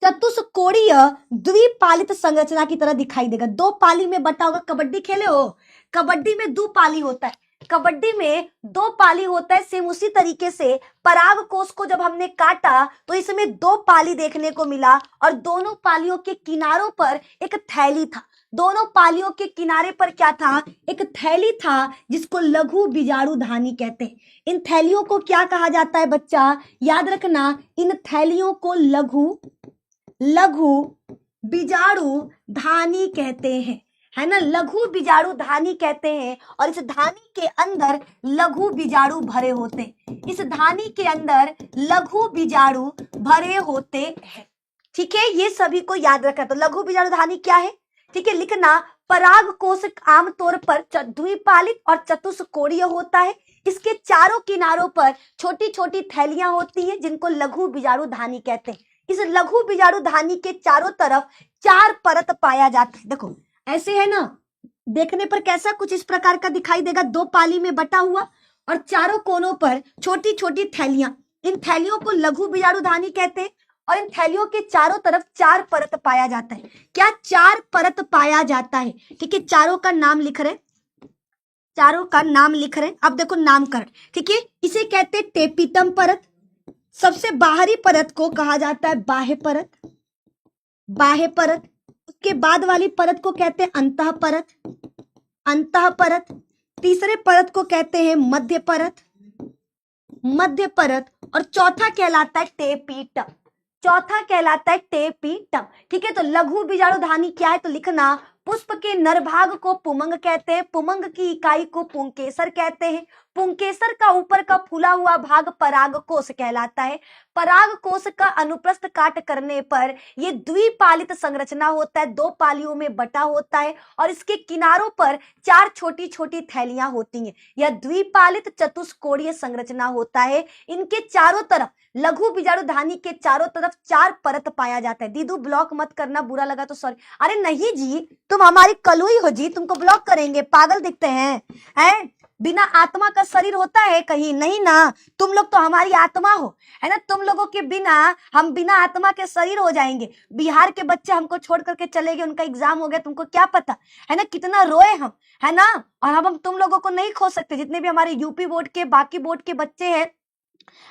चतुष्कोणीय द्विपालित संरचना की तरह दिखाई देगा। दो पाली में बटा होगा। कबड्डी खेले हो, कबड्डी में दो पाली होता है, कबड्डी में दो पाली होता है। सेम उसी तरीके से परागकोश को जब हमने काटा तो इसमें दो पाली देखने को मिला और दोनों पालियों के किनारों पर एक थैली था। दोनों पालियों के किनारे पर क्या था, एक थैली था जिसको लघु बीजाणु धानी कहते हैं। इन थैलियों को क्या कहा जाता है बच्चा, याद रखना, इन थैलियों को लघु बीजाणु धानी कहते हैं, है ना। लघु बीजाणु धानी कहते हैं और इस धानी के अंदर लघु बीजाणु भरे होते हैं। इस धानी के अंदर लघु बीजाणु भरे होते हैं। ठीक है, ये सभी को याद रखना। तो लघु बीजाणु धानी क्या है, ठीक है, लिखना। परागकोश आमतौर पर द्विपालित और चतुष्कोणीय होता है। इसके चारों किनारों पर छोटी छोटी थैलियां होती हैं जिनको लघु बीजाणु धानी कहते हैं। इस लघु बीजाणु धानी के चारों तरफ चार परत पाया जाता है। देखो ऐसे है ना, देखने पर कैसा कुछ इस प्रकार का दिखाई देगा, दो पाली में बटा हुआ और चारों कोनों पर छोटी छोटी थैलियां। इन थैलियों को लघु बीजाणु धानी कहते हैं और इन थैलियों के चारों तरफ चार परत पाया जाता है। क्या, चार परत पाया जाता है। ठीक है, चारों का नाम लिख रहे, चारों का नाम लिख रहे। अब देखो नामकरण, ठीक है, इसे कहते हैं टेपिटम परत। सबसे बाहरी परत को कहा जाता है बाह्य परत, बाह्य परत। उसके बाद वाली परत को कहते हैं अंतः परत, अंतः परत। तीसरे परत को कहते हैं मध्य परत, मध्य परत। और चौथा कहलाता है टेपिटम, चौथा कहलाता है टेपिटम। ठीक है, तो लघु बीजाणु धानी क्या है, तो लिखना, पुष्प के नर भाग को पुमंग कहते हैं, पुमंग की इकाई को पुंकेसर कहते हैं, पुंकेसर का ऊपर का फूला हुआ भाग परागकोश कहलाता है। परागकोश का अनुप्रस्थ काट करने पर ये द्विपालित संरचना होता है, 2 पालियों में बटा होता है और इसके किनारों पर 4 छोटी छोटी थैलियां होती हैं। यह द्विपालित चतुष्कोणीय संरचना होता है। इनके चारों तरफ, लघु बीजाणुधानी के चारों तरफ 4 परत पाया जाता है। दीदू ब्लॉक मत करना, बुरा लगा तो सॉरी। अरे नहीं जी, तुम हमारी कलुई हो जी, तुमको ब्लॉक करेंगे, पागल दिखते हैं? बिना आत्मा का शरीर होता है कहीं? नहीं ना, तुम लोग तो हमारी आत्मा हो, है ना। तुम लोगों के बिना हम बिना आत्मा के शरीर हो जाएंगे। बिहार के बच्चे हमको छोड़ करके चले गए, उनका एग्जाम हो गया, तुमको क्या पता, है ना, कितना रोए हम, है ना। और हम तुम लोगों को नहीं खो सकते, जितने भी हमारे यूपी बोर्ड के, बाकी बोर्ड के बच्चे हैं,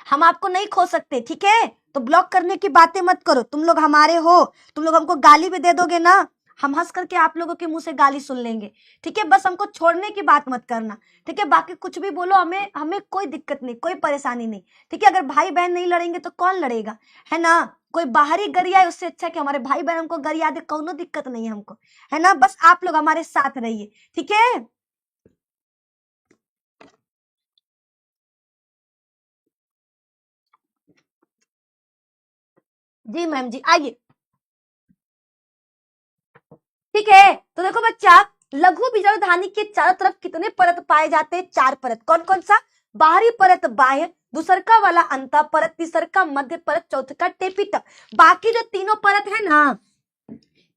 हम आपको नहीं खो सकते, ठीक है। तो ब्लॉक करने की बातें मत करो, तुम लोग हमारे हो, तुम लोग हमको गाली भी दे दोगे ना, हम हंस करके आप लोगों के मुंह से गाली सुन लेंगे, ठीक है। बस हमको छोड़ने की बात मत करना, ठीक है। बाकी कुछ भी बोलो, हमें कोई दिक्कत नहीं, कोई परेशानी नहीं, ठीक है। अगर भाई बहन नहीं लड़ेंगे तो कौन लड़ेगा, है ना। कोई बाहरी गरिया है, उससे अच्छा कि हमारे भाई बहन हमको गरिया दे, कोनो दिक्कत नहीं है हमको, है ना। बस आप लोग हमारे साथ रहिए, ठीक है। जी मैम जी, आइए। ठीक है, तो देखो बच्चा, लघु बीजाणुधानी के चारों तरफ कितने परत पाए जाते हैं? 4 परत। कौन कौन सा? बाहरी परत बाह्य, दूसरका वाला अंतः परत, तीसरका मध्य परत, चौथका टेपिटम। बाकी जो तीनों परत है ना,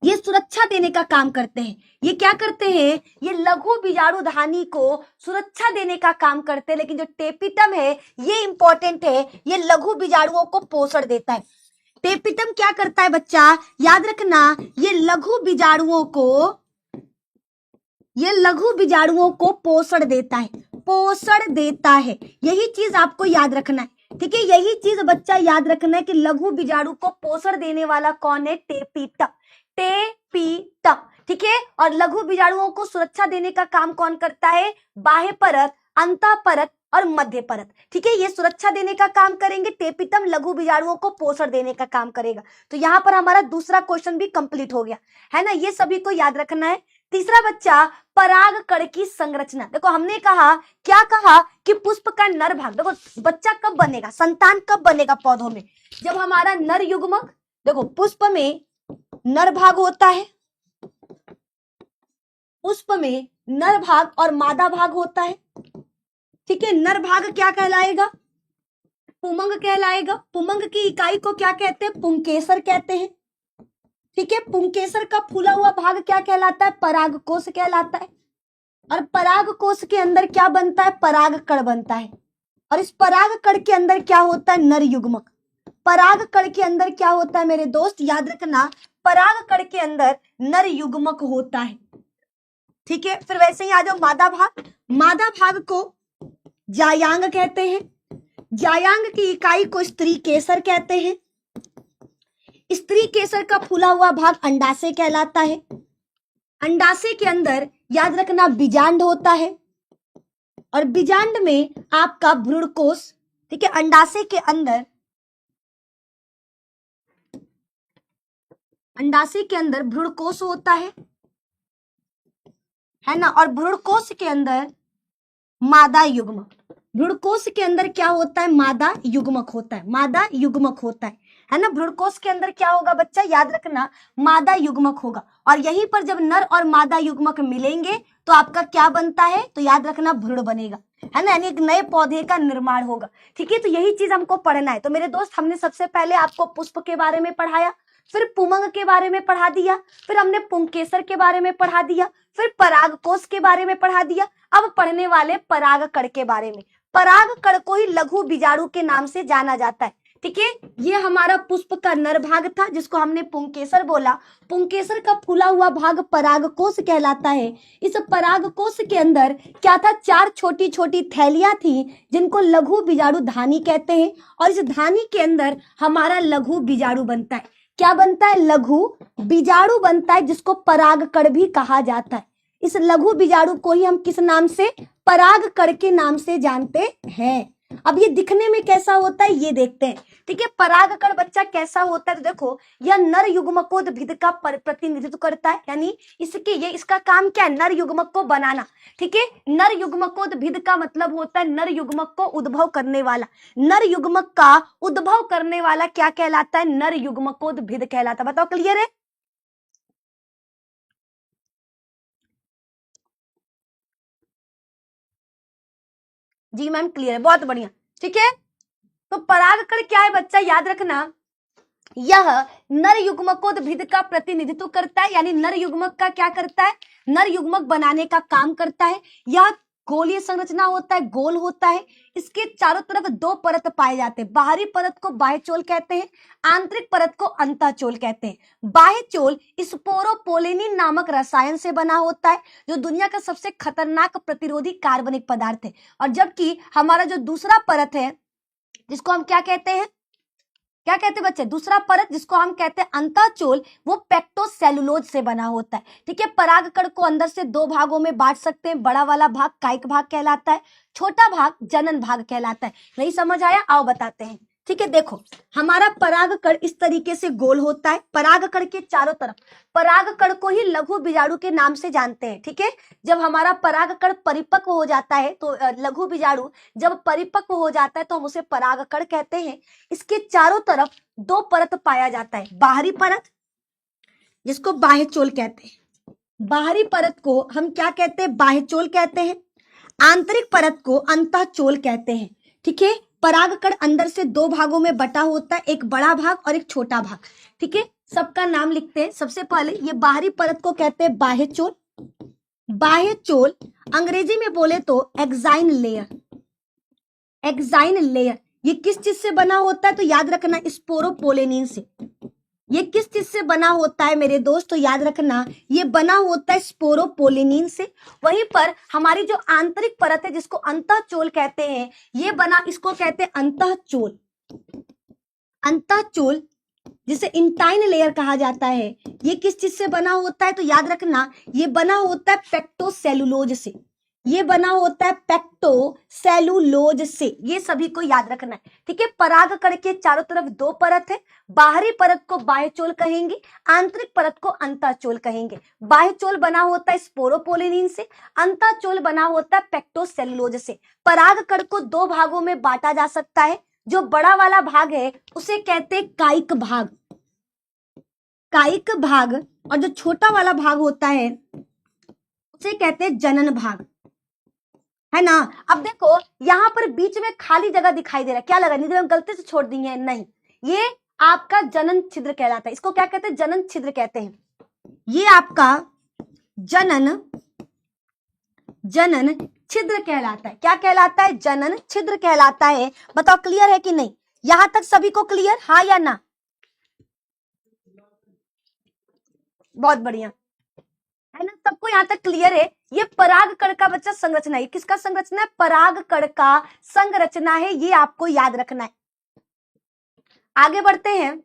ये सुरक्षा देने का काम करते हैं। ये क्या करते हैं? ये लघु बीजाणुधानी को सुरक्षा देने का काम करते हैं। लेकिन जो टेपिटम है ये इंपॉर्टेंट है, ये लघु बीजाणुओं को पोषण देता है। टेपिटम क्या करता है बच्चा? याद रखना, ये लघु बीजाणुओं को पोषण देता है, पोषण देता है। यही चीज आपको याद रखना है, ठीक है। यही चीज बच्चा याद रखना है कि लघु बीजाणु को पोषण देने वाला कौन है? टेपिटम, टेपिटम, ठीक है। और लघु बीजाणुओं को सुरक्षा देने का काम कौन करता है? बाह्य परत, अंतः परत और मध्य परत, ठीक है। ये सुरक्षा देने का काम करेंगे। टेपिटम लघु बीजाणुओं को पोषण देने का काम करेगा। तो यहाँ पर हमारा दूसरा क्वेश्चन भी कंप्लीट हो गया, है ना। ये सभी को याद रखना है। तीसरा बच्चा, परागकण की संरचना। देखो हमने कहा, क्या कहा कि पुष्प का नर भाग, देखो बच्चा कब बनेगा, संतान कब बनेगा पौधों में? जब हमारा नर युग्मक, देखो पुष्प में नर भाग होता है, पुष्प में नर भाग और मादा भाग होता है, ठीक है। नर भाग क्या कहलाएगा? पुमंग कहलाएगा। पुमंग की इकाई को क्या कहते हैं? पुंकेसर कहते हैं, ठीक है। पुंकेसर का फूला हुआ भाग क्या कहलाता है? परागकोश कहलाता है। और परागकोश के अंदर क्या बनता है? परागकण बनता है। और इस परागकण के अंदर क्या होता है? नर युग्मक। परागकण के अंदर क्या होता है मेरे दोस्त? याद रखना, परागकण के अंदर नर युग्मक होता है, ठीक है। फिर वैसे ही आ जाओ मादा भाग। मादा भाग को जायांग कहते हैं। जायांग की इकाई को स्त्री केसर कहते हैं। स्त्री केसर का फूला हुआ भाग अंडाशय कहलाता है। अंडाशय के अंदर याद रखना बीजांड होता है और बीजांड में आपका भ्रूणकोश, ठीक है। अंडाशय के अंदर भ्रूणकोश होता है ना। और भ्रूणकोश के अंदर मादा युग्मक। भ्रूणकोश के अंदर क्या होता है? मादा युग्मक होता है, मादा युग्मक होता है ना। भ्रूणकोश के अंदर क्या होगा बच्चा? याद रखना, मादा युग्मक होगा। और यहीं पर जब नर और मादा युग्मक मिलेंगे तो आपका क्या बनता है? तो याद रखना, भ्रूण बनेगा, है ना, यानी एक नए पौधे का निर्माण होगा, ठीक है। तो यही चीज हमको पढ़ना है। तो मेरे दोस्त, हमने सबसे पहले आपको पुष्प के बारे में पढ़ाया, फिर पुमंग के बारे में पढ़ा दिया, फिर हमने पुंकेसर के बारे में पढ़ा दिया, फिर परागकोश के बारे में पढ़ा दिया। अब पढ़ने वाले परागकण के बारे में। परागकण को ही लघु बीजाणु के नाम से जाना जाता है, ठीक है। ये हमारा पुष्प का नर भाग था जिसको हमने पुंकेसर बोला। पुंकेसर का फूला हुआ भाग परागकोश कहलाता है। इस परागकोश के अंदर क्या था? 4 छोटी छोटी थैलियां थी जिनको लघु बीजाणु धानी कहते हैं। और इस धानी के अंदर हमारा लघु बीजाणु बनता है। क्या बनता है? लघु बीजाणु बनता है, जिसको परागकण भी कहा जाता है। इस लघु बीजाणु को ही हम किस नाम से? परागकण के नाम से जानते हैं। अब ये दिखने में कैसा होता है ये देखते हैं। ठीक है, परागकण बच्चा कैसा होता है, तो देखो यह नर युग्मकोद्भिद का प्रतिनिधित्व करता है, यानी इसका काम क्या है, नर युग्मक को बनाना। ठीक है, नर युग्मकोद्भिद का मतलब होता है नर युग्मक को उद्भव करने वाला। नर युग्मक का उद्भव करने वाला क्या कहलाता है, नर युग्मकोद्भिद कहलाता है। बताओ क्लियर है? जी मैम क्लियर है, बहुत बढ़िया। ठीक है, तो परागकण क्या है बच्चा, याद रखना, यह नर युग्मकोद्भिद का प्रतिनिधित्व करता है, यानी नर युग्मक का क्या करता है, नर युग्मक बनाने का काम करता है। यह गोलीय संरचना होता है, गोल होता है। इसके चारों तरफ दो परत पाए जाते हैं। बाहरी परत को बाह्यचोल कहते हैं, आंतरिक परत को अंतःचोल कहते हैं। बाह्यचोल स्पोरोपोलेनिन नामक रसायन से बना होता है, जो दुनिया का सबसे खतरनाक प्रतिरोधी कार्बनिक पदार्थ है। और जबकि हमारा जो दूसरा परत है, जिसको हम क्या कहते हैं, क्या कहते हैं बच्चे, दूसरा परत जिसको हम कहते हैं अंतःचोल, वो पेक्टोसेलुलोज से बना होता है। ठीक है, परागकण को अंदर से दो भागों में बांट सकते हैं। बड़ा वाला भाग कायिक भाग कहलाता है, छोटा भाग जनन भाग कहलाता है। नहीं समझ आया? आओ बताते हैं। ठीक है, देखो हमारा परागकण इस तरीके से गोल होता है। परागकण के चारों तरफ, परागकण को ही लघु बीजाणु के नाम से जानते हैं। ठीक है, जब हमारा परागकण परिपक्व हो जाता है तो लघु बीजाणु जब परिपक्व हो जाता है तो हम उसे परागकण कहते हैं। इसके चारों तरफ दो परत पाया जाता है। बाहरी परत जिसको बाह्यचोल कहते हैं, बाहरी परत को हम क्या कहते हैं, बाह्यचोल कहते हैं। आंतरिक परत को अंतःचोल कहते हैं। ठीक है, परागकण अंदर से दो भागों में बटा होता है, एक बड़ा भाग और एक छोटा भाग। ठीक है, सबका नाम लिखते हैं। सबसे पहले ये बाहरी परत को कहते हैं बाह्यचोल। बाह्यचोल अंग्रेजी में बोले तो एक्साइन लेयर। एक्साइन लेयर ये किस चीज से बना होता है, तो याद रखना स्पोरोपोलेनिन से। ये किस चीज से बना होता है मेरे दोस्त, तो याद रखना ये बना होता है स्पोरोपोलेनिन से। वहीं पर हमारी जो आंतरिक परत है जिसको अंतःचोल कहते हैं, ये बना, इसको कहते हैं अंतःचोल। अंतःचोल जिसे इंटाइन लेयर कहा जाता है, ये किस चीज से बना होता है, तो याद रखना ये बना होता है पेक्टोसेलुलोज से। ये बना होता है पेक्टोसेलुलोज से। ये सभी को याद रखना है। ठीक है, परागकण के चारों तरफ दो परत है। बाहरी परत को बाह्यचोल कहेंगे, आंतरिक परत को अंतःचोल कहेंगे। बाह्यचोल बना होता है स्पोरोपोलेनिन से, अंतःचोल बना होता है पेक्टोसेलुलोज से। परागकण को दो भागों में बांटा जा सकता है। जो बड़ा वाला भाग है उसे कहते हैं कायिक भाग, कायिक भाग, और जो छोटा वाला भाग होता है उसे कहते हैं जनन भाग, है ना। अब देखो यहाँ पर बीच में खाली जगह दिखाई दे रहा है, क्या लगा निधि में गलती से छोड़ दी है? नहीं, ये आपका जनन छिद्र कहलाता है। इसको क्या कहते हैं? जनन छिद्र कहते हैं। ये आपका जनन छिद्र कहलाता है। क्या कहलाता है? जनन छिद्र कहलाता है। बताओ क्लियर है कि नहीं? यहां तक सभी को क्लियर, हाँ या ना? बहुत बढ़िया, है ना, सबको यहां तक क्लियर है। ये परागकण का बच्चा संरचना है। किसका संरचना है? परागकण का संरचना है, ये आपको याद रखना है। आगे बढ़ते हैं।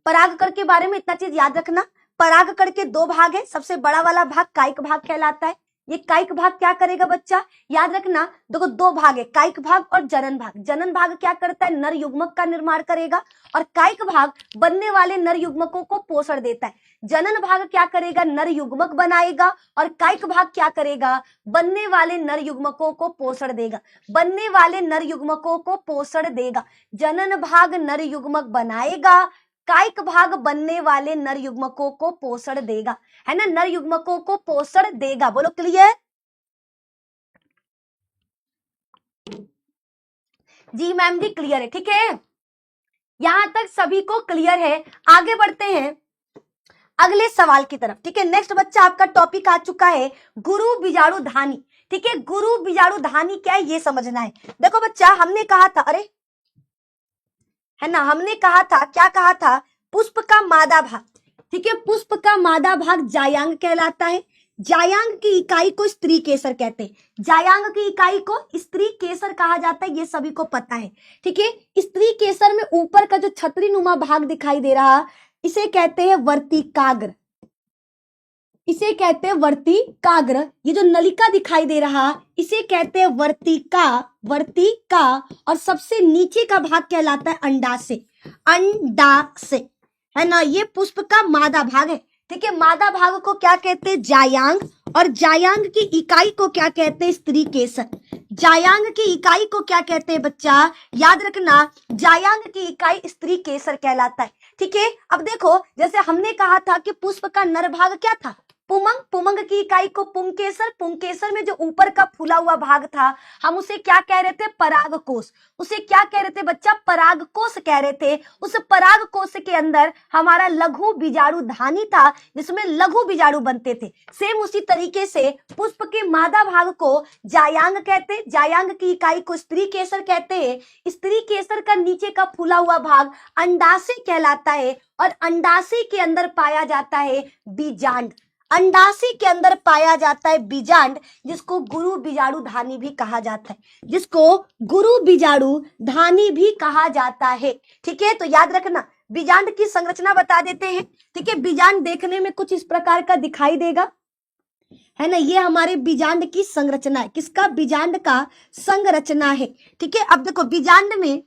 परागकण के बारे में इतना चीज याद रखना, परागकण के दो भाग है। सबसे बड़ा वाला भाग कायिक भाग कहलाता है। ये कायिक भाग क्या करेगा बच्चा? याद रखना, देखो दो भाग है, कायिक भाग और जनन भाग। जनन भाग क्या करता है? नर युग्मक का निर्माण करेगा, और कायिक भाग बनने वाले नर युग्मकों को पोषण देता है। जनन भाग क्या करेगा? नर युग्मक बनाएगा, और कायिक भाग क्या करेगा? बनने वाले नर युग्मकों को पोषण देगा। बनने वाले नर युग्मकों को पोषण देगा। जनन भाग नर युग्मक बनाएगा, कायिक भाग बनने वाले नर युग्मकों को पोषण देगा, है ना, नर युग्मकों को पोषण देगा। बोलो क्लियर? जी मैम जी क्लियर है। ठीक है, यहां तक सभी को क्लियर है। आगे बढ़ते हैं अगले सवाल की तरफ। ठीक है, नेक्स्ट बच्चा आपका टॉपिक आ चुका है गुरु बीजाणु धानी। ठीक है, गुरु बीजाणु धानी क्या है ये समझना है। देखो बच्चा, हमने कहा था, अरे है ना, हमने कहा था, क्या कहा था? पुष्प का मादा भाग। ठीक है, पुष्प का मादा भाग जायांग कहलाता है। जायांग की इकाई को स्त्री केसर कहते हैं। जायांग की इकाई को स्त्री केसर कहा जाता है, ये सभी को पता है। ठीक है, स्त्री केसर में ऊपर का जो छतरी नुमा भाग दिखाई दे रहा, इसे कहते हैं वर्तिकाग्र। इसे कहते हैं वर्तिकाग्र। ये जो नलिका दिखाई दे रहा इसे कहते हैं वर्तिका। और सबसे नीचे का भाग कहलाता है अंडाशय। अंडाशय है ना, ये पुष्प का मादा भाग है। ठीक है, मादा भाग को क्या कहते हैं? जायांग। और जायांग की इकाई को क्या कहते हैं? स्त्री केसर। जायांग की इकाई को क्या कहते हैं बच्चा? याद रखना, जायांग की इकाई स्त्री केसर कहलाता है। ठीक है, अब देखो जैसे हमने कहा था कि पुष्प का नर भाग क्या था? पुमंग। पुमंग की इकाई को पुंकेसर। पुंकेसर में जो ऊपर का फूला हुआ भाग था हम उसे क्या कह रहे थे? परागकोश। उसे क्या कह रहे थे बच्चा? परागकोश कह रहे थे। उस परागकोश के अंदर हमारा लघु बीजाणु धानी था जिसमें लघु बीजाणु बनते थे। सेम उसी तरीके से पुष्प के मादा भाग को जायांग कहते हैं, जायांग की इकाई को स्त्री केसर कहते हैं। स्त्री केसर का नीचे का फूला हुआ भाग अंडाशय कहलाता है और अंडाशय के अंदर पाया जाता है बीजांड। अंडाशय के अंदर पाया जाता है बीजांड, जिसको गुरु बीजाणु धानी भी कहा जाता है, जिसको गुरु बीजाणु धानी भी कहा जाता है। ठीक है, तो याद रखना बीजांड की संरचना बता देते हैं। ठीक है, बीजांड देखने में कुछ इस प्रकार का दिखाई देगा, है ना। ये हमारे बीजांड की संरचना है। किसका? बीजांड का संरचना है। ठीक है, अब देखो बीजांड में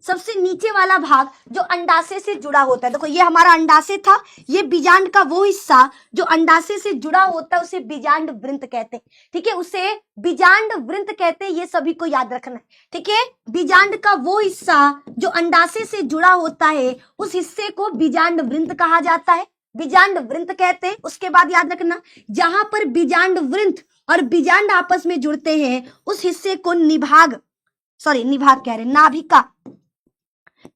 सबसे नीचे वाला भाग जो अंडाशय से जुड़ा होता है, देखो ये हमारा अंडाशय था, ये बीजांड का वो हिस्सा जो अंडाशय से जुड़ा होता है उसे बीजांड वृंत कहते हैं। ठीक है, उसे बीजांड वृंत कहते हैं, ये सभी को याद रखना है। ठीक है, बीजांड का वो हिस्सा जो अंडाशय से जुड़ा होता है उस हिस्से को बीजांड वृंत कहा जाता है, बीजांड वृंत कहते हैं। उसके बाद याद रखना, जहां पर बीजांड वृंत और बीजांड आपस में जुड़ते हैं उस हिस्से को निभाग कह रहे,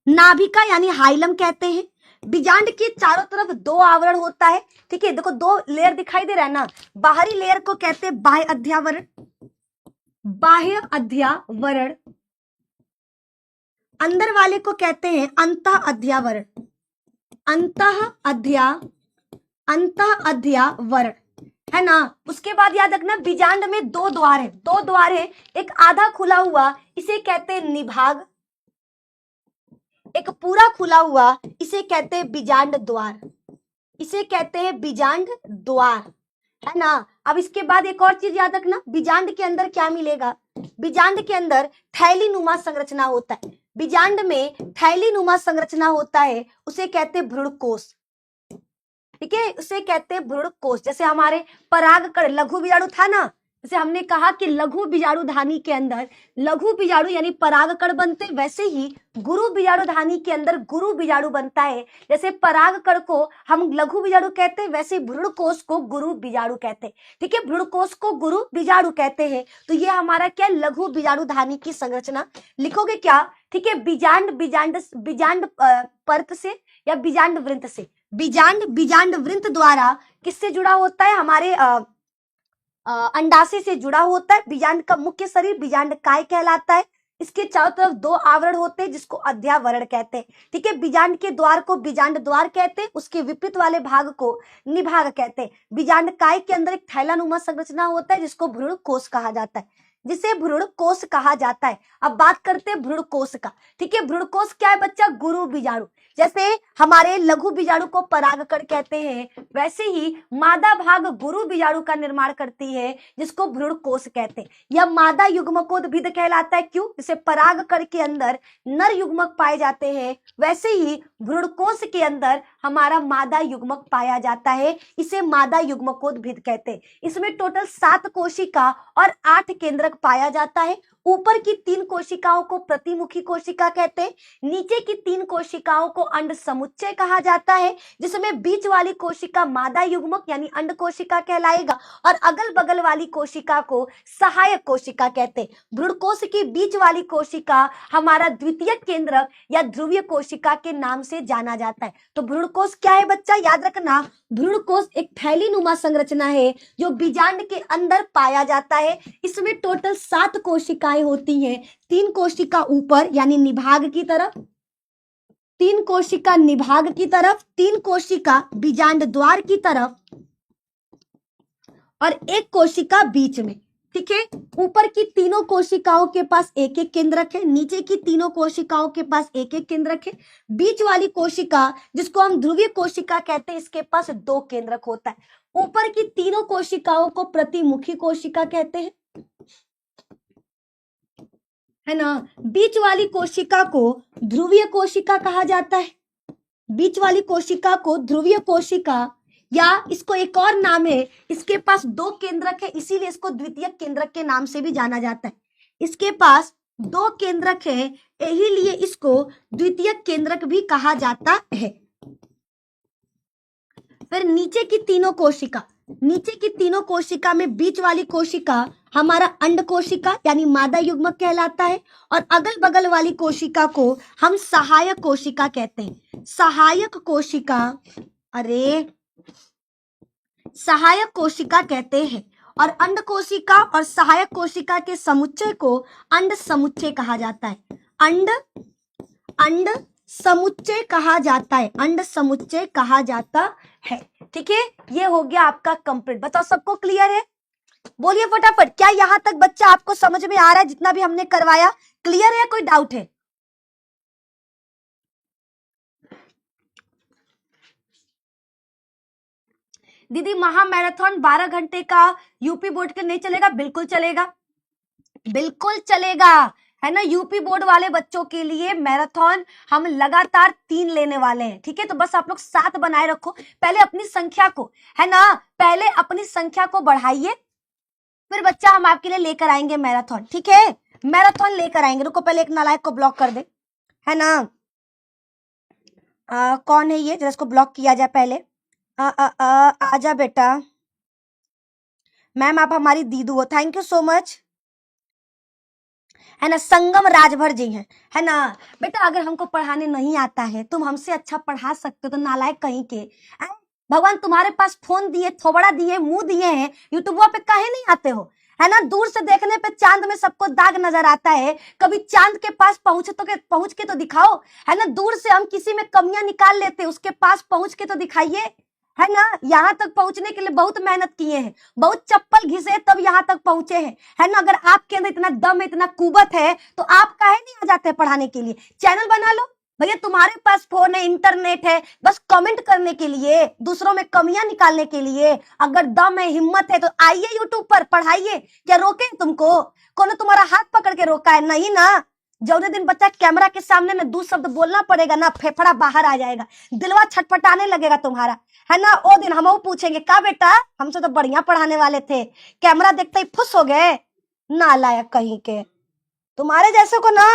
नाभिका यानी हाइलम कहते हैं। बीजांड के चारों तरफ दो आवरण होता है। ठीक है, देखो दो लेयर दिखाई दे रहा है ना, बाहरी लेयर को कहते हैं बाह्य अध्यावरण, बाह्य अध्यावरण। अंदर वाले को कहते हैं अंतः अध्यावरण, अंतः अध्यावरण, है ना। उसके बाद याद रखना बीजांड में दो द्वार है, एक आधा खुला हुआ इसे कहते हैं निभाग, एक पूरा खुला हुआ इसे कहते हैं बीजांड द्वार, इसे कहते हैं बीजांड द्वार, है ना। अब इसके बाद एक और चीज याद रखना, बीजांड के अंदर क्या मिलेगा? बीजांड के अंदर थैलीनुमा संरचना होता है। बीजांड में थैलीनुमा संरचना होता है, उसे कहते हैं भ्रूणकोश। ठीक है, उसे कहते हैं भ्रूणकोश। जैसे हमारे परागकण लघु बीजाणु था ना, जैसे हमने कहा कि लघु बीजाणु धानी के अंदर लघु बीजाणु यानी परागकण बनते, वैसे ही गुरु बीजाणु धानी के अंदर गुरु बीजाणु बनता है। जैसे परागकण को हम लघु बीजाणु कहते हैं, वैसे भ्रूणकोश को गुरु बीजाणु कहते हैं। ठीक है, भ्रूणकोश को गुरु बीजाणु कहते हैं। तो ये हमारा क्या? लघु बीजाणु धानी की संरचना लिखोगे क्या? ठीक है, बीजांड परत से या बीजांड वृंत से। बीजांड वृंत द्वारा किससे जुड़ा होता है? हमारे अंडाशय से जुड़ा होता है। बीजांड का मुख्य शरीर बीजांड काय कहलाता है। इसके चारों तरफ दो आवरण होते हैं जिसको अध्यावरण कहते हैं। ठीक है, बीजांड के द्वार को बीजांड द्वार कहते हैं, उसके विपरीत वाले भाग को निभाग कहते हैं। बीजांड काय के अंदर एक थैलानुमा संरचना होता है जिसको भ्रूणकोश कहा जाता है, जिसे भ्रूणकोश कहा जाता है। अब बात करते हैं भ्रूणकोश का। ठीक है, भ्रूणकोश क्या है बच्चा? गुरु बीजाणु। जैसे हमारे लघु बीजाणु को परागकण कहते हैं, वैसे ही मादा भाग गुरु बीजाणु का निर्माण करती है जिसको भ्रूणकोश कहते हैं। यह मादा युग्मकोद्भिद कहलाता है। क्यों? जैसे परागकण के अंदर नर युग्मक पाए जाते हैं, वैसे ही भ्रूणकोश के अंदर हमारा मादा युग्मक पाया जाता है, इसे मादा युग्मकोद्भिद कहते हैं। इसमें टोटल 7 कोशिका और 8 केंद्रक पाया जाता है। ऊपर की 3 कोशिकाओं को प्रतिमुखी कोशिका कहते हैं, नीचे की 3 कोशिकाओं को अंड समुच्चय कहा जाता है, जिसमें बीच वाली कोशिका मादा युग्मक यानी अंड कोशिका कहलाएगा और अगल बगल वाली कोशिका को सहायक कोशिका कहते हैं। भ्रूणकोश के बीच वाली कोशिका हमारा द्वितीयक केंद्रक या ध्रुवीय कोशिका के नाम से जाना जाता है। तो भ्रूणकोश क्या है बच्चा? याद रखना, भ्रूणकोश एक थैलीनुमा संरचना है जो बीजांड के अंदर पाया जाता है। इसमें टोटल 7 कोशिकाएं होती हैं, 3 कोशिका ऊपर यानी निभाग की तरफ, 3 कोशिका निभाग की तरफ, 3 कोशिका बीजांड द्वार की तरफ और 1 कोशिका बीच में। ठीक है। ऊपर की तीनों कोशिकाओं के पास एक एक केंद्रक है, नीचे की तीनों कोशिकाओं के पास एक एक केंद्रक है। बीच वाली कोशिका जिसको हम ध्रुवीय कोशिका कहते हैं, इसके पास 2 केंद्रक होता है। ऊपर की तीनों कोशिकाओं को प्रतिमुखी कोशिका कहते हैं, है ना। बीच वाली कोशिका को ध्रुवीय कोशिका कहा जाता है। बीच वाली कोशिका को ध्रुवीय कोशिका, या इसको एक और नाम है, इसके पास 2 केंद्रक है, इसीलिए इसको द्वितीयक केंद्रक के नाम से भी जाना जाता है। इसके पास 2 केंद्रक है, यही लिए इसको द्वितीयक केंद्रक भी कहा जाता है। फिर नीचे की तीनों कोशिका, नीचे की तीनों कोशिका में बीच वाली कोशिका हमारा अंड कोशिका यानी मादा युग्मक कहलाता है, और अगल बगल वाली कोशिका को हम सहायक कोशिका कहते हैं। सहायक कोशिका, अरे सहायक कोशिका कहते हैं। और अंड कोशिका और सहायक कोशिका के समुच्चय को अंड समुच्चय कहा जाता है। अंड समुच्चय कहा जाता है, अंड समुच्चय कहा जाता है। ठीक है, ये हो गया आपका कंप्लीट। बताओ सबको क्लियर है? बोलिए फटाफट, क्या यहां तक बच्चा आपको समझ में आ रहा है? जितना भी हमने करवाया क्लियर है? कोई डाउट है? दीदी महा मैराथन 12 घंटे का यूपी बोर्ड के नहीं चलेगा? बिल्कुल चलेगा, बिल्कुल चलेगा, है ना। यूपी बोर्ड वाले बच्चों के लिए मैराथन हम लगातार 3 लेने वाले हैं। ठीक है, तो बस आप लोग 7 बनाए रखो। पहले अपनी संख्या को, है ना, पहले अपनी संख्या को बढ़ाइए, फिर बच्चा हम आपके लिए लेकर आएंगे मैराथन। ठीक है, मैराथन लेकर आएंगे। रुको, पहले एक नालायक को ब्लॉक कर दे, है ना। कौन है ये, जरा इसको ब्लॉक किया जाए पहले। आजा बेटा, मैम आप हमारी दीदू हो, थैंक यू सो मच, है ना। संगम राजभर जी हैं, है ना। बेटा अगर हमको पढ़ाने नहीं आता है, तुम हमसे अच्छा पढ़ा सकते हो, तो नालायक कहीं के, भगवान तुम्हारे पास फोन दिए, थोबड़ा दिए, मुंह दिए हैं, यूट्यूब पे काहे नहीं आते हो, है ना। दूर से देखने पे चांद में सबको दाग नजर आता है, कभी चांद के पास पहुंच के तो दिखाओ, है ना। दूर से हम किसी में कमियां निकाल लेते, उसके पास पहुंच के तो दिखाइए, है ना। यहाँ तक पहुंचने के लिए बहुत मेहनत किए हैं, बहुत चप्पल घिसे तब यहाँ तक पहुंचे हैं, है ना। अगर आपके अंदर इतना दम है, इतना कुवत है, तो आप काहे नहीं आ जाते पढ़ाने के लिए? चैनल बना लो भैया, तुम्हारे पास फोन है, इंटरनेट है, बस कमेंट करने के लिए, दूसरों में कमियां निकालने के लिए। अगर दम है, हिम्मत है, तो आइए यूट्यूब पर पढ़ाइए। क्या रोके तुमको? कौन तुम्हारा हाथ पकड़ के रोका है? नहीं ना। जौने दिन बच्चा कैमरा के सामने ना 2 शब्द बोलना पड़ेगा ना, फेफड़ा बाहर आ जाएगा, दिलवा छटपटाने लगेगा तुम्हारा, है ना। वो दिन हम पूछेंगे, का बेटा हमसे तो बढ़िया पढ़ाने वाले थे, कैमरा देखते ही फुस हो गए, नालायक कहीं के। तुम्हारे जैसे को ना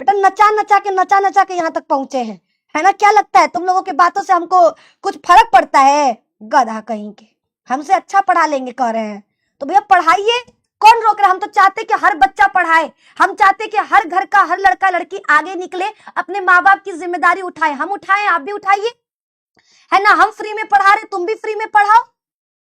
बेटा नचा नचा के यहाँ तक पहुंचे हैं, है ना। क्या लगता है तुम लोगों की बातों से हमको कुछ फर्क पड़ता है? गधा कहीं के, हमसे अच्छा पढ़ा लेंगे कह रहे हैं, तो भैया पढ़ाइए, कौन रोक रहा है? हम तो चाहते कि हर बच्चा पढ़ाए, हम चाहते कि हर घर का हर लड़का लड़की आगे निकले, अपने माँ बाप की जिम्मेदारी उठाए। हम उठाएं, आप भी उठाइए, है ना। हम फ्री में पढ़ा रहे, तुम भी फ्री में पढ़ाओ,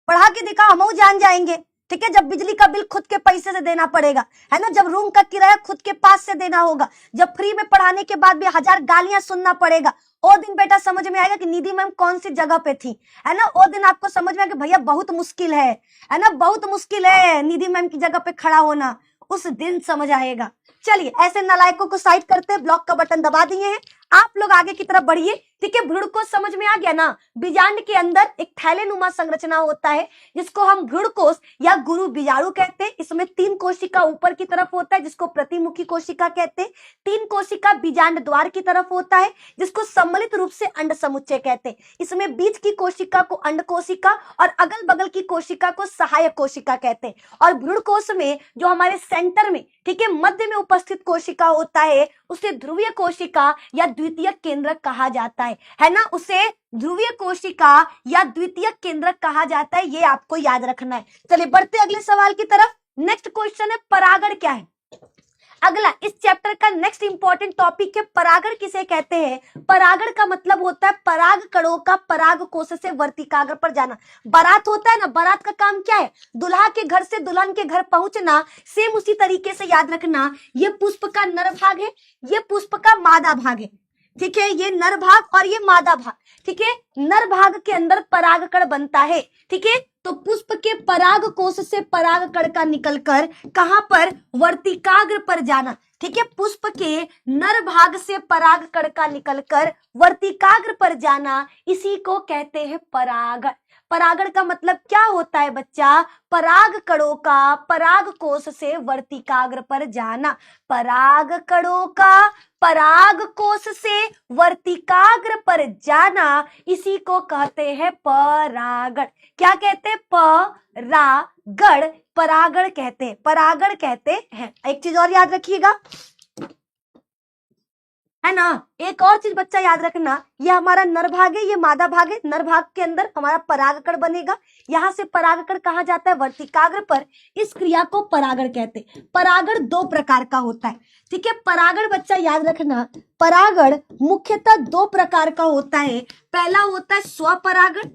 पढ़ा के दिखाओ, हम जान जाएंगे। ठीक है, जब बिजली का बिल खुद के पैसे से देना पड़ेगा, है ना, जब रूम का किराया खुद के पास से देना होगा, जब फ्री में पढ़ाने के बाद भी 1000 गालियां सुनना पड़ेगा, वो दिन बेटा समझ में आएगा कि निधि मैम कौन सी जगह पे थी, है ना। वो दिन आपको समझ में आएगा कि भैया बहुत मुश्किल है ना, बहुत मुश्किल है निधि मैम की जगह पे खड़ा होना, उस दिन समझ आएगा। चलिए, ऐसे नालायकों को साइड करते, ब्लॉक का बटन दबा दिए हैं, आप लोग आगे की तरफ बढ़िए। ठीक है, भ्रूण कोश समझ में आ गया ना। बीजांड के अंदर एक थैलेनुमा संरचना होता है, जिसको हम भ्रूण कोश या गुरु बीजाणु कहते हैं। इसमें 3 कोशिका ऊपर की तरफ होता है, जिसको प्रतिमुखी कोशिका कहते हैं। 3 कोशिका बीजांड द्वार की तरफ होता है, जिसको सम्मिलित रूप से अंड समुच्चय कहते हैं। इसमें बीच की कोशिका को अंड कोशिका और अगल बगल की कोशिका को सहायक कोशिका कहते हैं। और भ्रूण कोश में जो हमारे सेंटर में, ठीक है, मध्य में उपस्थित कोशिका होता है, उसे ध्रुवीय कोशिका या द्वितीयक केंद्रक कहा जाता है ना। उसे ध्रुवीय कोशिका या द्वितीयक केंद्रक कहा जाता है, ये आपको याद रखना है। चलिए बढ़ते अगले सवाल की तरफ। नेक्स्ट क्वेश्चन है, परागण क्या है? अगला इस चैप्टर का नेक्स्ट इंपॉर्टेंट टॉपिक है, परागण किसे कहते हैं? परागण का मतलब होता है पराग कणों का पराग कोश से वर्तिकाग्र पर जाना। बारात होता है ना, बारात का काम क्या है? दुल्हा के घर से दुल्हन के घर पहुंचना। सेम उसी तरीके से याद रखना, ये पुष्प का नर भाग है, ये पुष्प का मादा भाग है। ठीक है, ये नर भाग और ये मादा भाग। ठीक है, नर भाग के अंदर परागकण बनता है। ठीक है, तो पुष्प के पराग कोश से पराग कण का निकलकर कहां पर, वर्तिकाग्र पर जाना। ठीक है, पुष्प के नर भाग से पराग कण का निकलकर वर्तिकाग्र पर जाना, इसी को कहते हैं परागण। परागण का मतलब क्या होता है बच्चा, पराग कणों का पराग कोश से वर्तिकाग्र पर जाना। पराग कणों का पराग कोश से वर्तिकाग्र पर जाना, इसी को कहते हैं परागण। क्या कहते हैं, परागण, परागण कहते हैं, परागण कहते हैं। एक चीज और याद रखिएगा, है ना, एक और चीज बच्चा याद रखना, ये हमारा नर भाग है, ये मादा भाग है। नर भाग के अंदर हमारा परागकण बनेगा, यहाँ से परागकण कहाँ जाता है, वर्तिकाग्र पर। इस क्रिया को परागण कहते हैं। परागण दो प्रकार का होता है। ठीक है, परागण बच्चा याद रखना, परागण मुख्यतः दो प्रकार का होता है। पहला होता है स्वपरागण,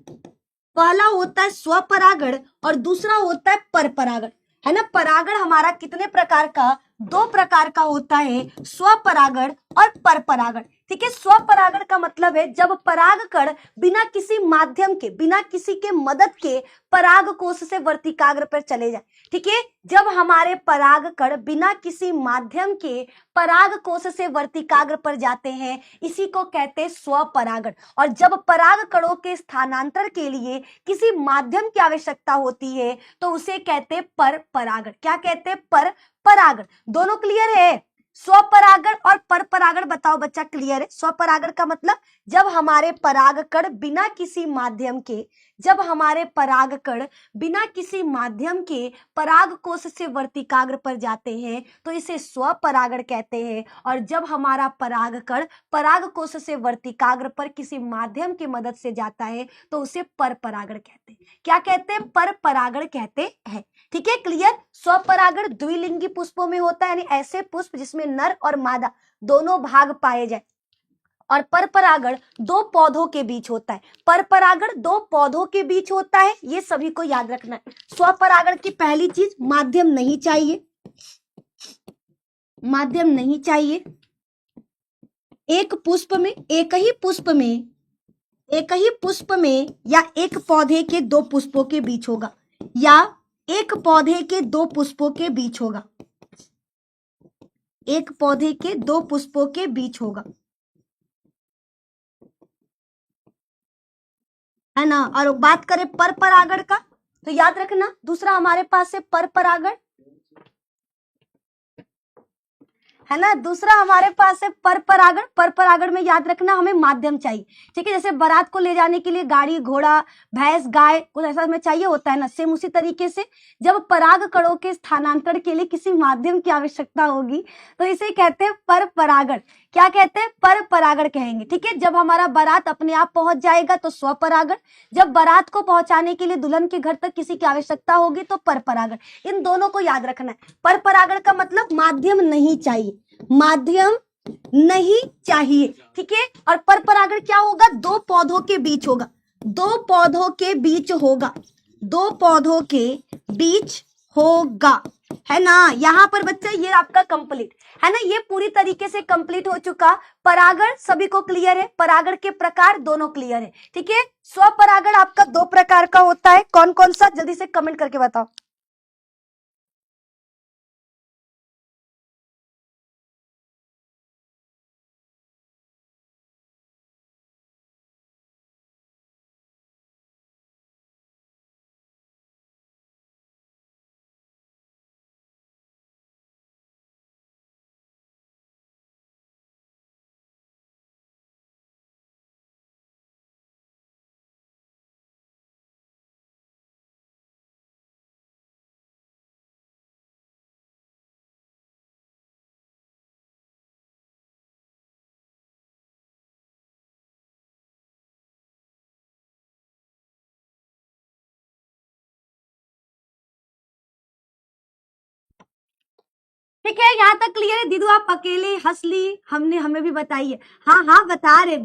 पहला होता है स्वपरागण और दूसरा होता है परपरागण, है ना। परागण हमारा कितने प्रकार का, दो प्रकार का होता है, स्वपरागण और परपरागण। ठीक है, स्वपरागण का मतलब है जब परागकण बिना किसी माध्यम के, बिना किसी के मदद के पराग कोश से वर्तिकाग्र पर चले जाए। ठीक है, जब हमारे परागकण बिना किसी माध्यम के पराग कोश से वर्तिकाग्र पर जाते हैं, इसी को कहते हैं स्वपरागण। और जब पराग कणों के स्थानांतरण के लिए किसी माध्यम की आवश्यकता होती है, तो उसे कहते हैं परपरागण। क्या कहते हैं, परपरागण। दोनों क्लियर है, स्वपरागण और परपरागण बताओ बच्चा, क्लियर है। स्वपरागण का मतलब जब हमारे परागकण बिना किसी माध्यम के, जब हमारे परागकण बिना किसी माध्यम के पराग कोश से वर्तिकाग्र पर जाते हैं, तो इसे स्वपरागण कहते हैं। और जब हमारा परागकण पराग कोश से वर्तिकाग्र पर किसी माध्यम की मदद से जाता है, तो उसे परपरागण कहते हैं। क्या कहते हैं, परपरागण कहते हैं। ठीक है, क्लियर। स्वपरागण द्विलिंगी पुष्पों में होता है, यानी ऐसे पुष्प जिसमें नर और मादा दोनों भाग पाए जाए। और परपरागण दो पौधों के बीच होता है, परपरागण दो पौधों के बीच होता है, ये सभी को याद रखना है। स्वपरागण की पहली चीज, माध्यम नहीं चाहिए, माध्यम नहीं चाहिए। एक पुष्प में, एक ही पुष्प में, एक ही पुष्प में या एक पौधे के दो पुष्पों के बीच होगा, या एक पौधे के दो पुष्पों के बीच होगा, एक पौधे के दो पुष्पों के बीच होगा, है ना। और बात करें परपरागण का, तो याद रखना दूसरा हमारे पास है परपरागण, है ना। दूसरा हमारे पास है परपरागण। परपरागण में याद रखना हमें माध्यम चाहिए। ठीक है, जैसे बारात को ले जाने के लिए गाड़ी, घोड़ा, भैंस, गाय, कुछ ऐसा हमें चाहिए होता है ना, सेम उसी तरीके से जब पराग कणों के स्थानांतरण के लिए किसी माध्यम की आवश्यकता होगी, तो इसे कहते हैं परपरागण। क्या कहते हैं, परपरागण कहेंगे। ठीक है, जब हमारा बारात अपने आप पहुंच जाएगा तो स्वपरागण, जब बारात को पहुंचाने के लिए दुल्हन के घर तक किसी की आवश्यकता होगी तो परपरागण। इन दोनों को याद रखना है। परपरागण का मतलब माध्यम नहीं चाहिए, माध्यम नहीं चाहिए। ठीक है, और परपरागण क्या होगा, दो पौधों के बीच होगा, दो पौधों के बीच होगा, दो पौधों के बीच होगा, है ना। यहाँ पर बच्चा ये आपका कंप्लीट है ना, ये पूरी तरीके से कंप्लीट हो चुका। परागण सभी को क्लियर है, परागण के प्रकार दोनों क्लियर है। ठीक है, स्वपरागण आपका दो प्रकार का होता है, कौन कौन सा, जल्दी से कमेंट करके बताओ। ठीक है, यहाँ तक क्लियर है। दीदू आप अकेले हंस ली, हमने हमें भी बताइए। हाँ हाँ बता रहे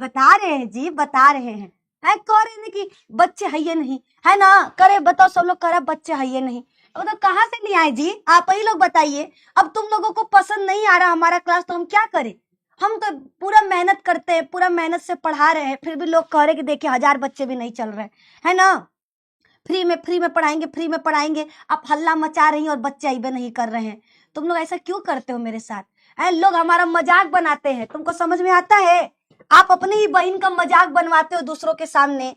हैं जी, बता रहे हैं। कह रहे हैं कि बच्चे है ये नहीं, है ना। करे बताओ, सब लोग करे बच्चे है ये नहीं, वो तो कहाँ से नहीं आए जी, आप ही लोग बताइए। अब तुम लोगों को पसंद नहीं आ रहा हमारा क्लास, तो हम क्या करें। हम तो पूरा मेहनत करते हैं, पूरा मेहनत से पढ़ा रहे हैं, फिर भी लोग कह रहे कि देखिए 1000 बच्चे भी नहीं चल रहे, है ना। फ्री में पढ़ाएंगे, फ्री में पढ़ाएंगे। आप हल्ला मचा रही हैं और बच्चे अइबे नहीं कर रहे हैं। तुम लोग ऐसा क्यों करते हो मेरे साथ? लोग हमारा मजाक बनाते हैं, तुमको समझ में आता है? आप अपनी ही बहन का मजाक बनवाते हो दूसरों के सामने।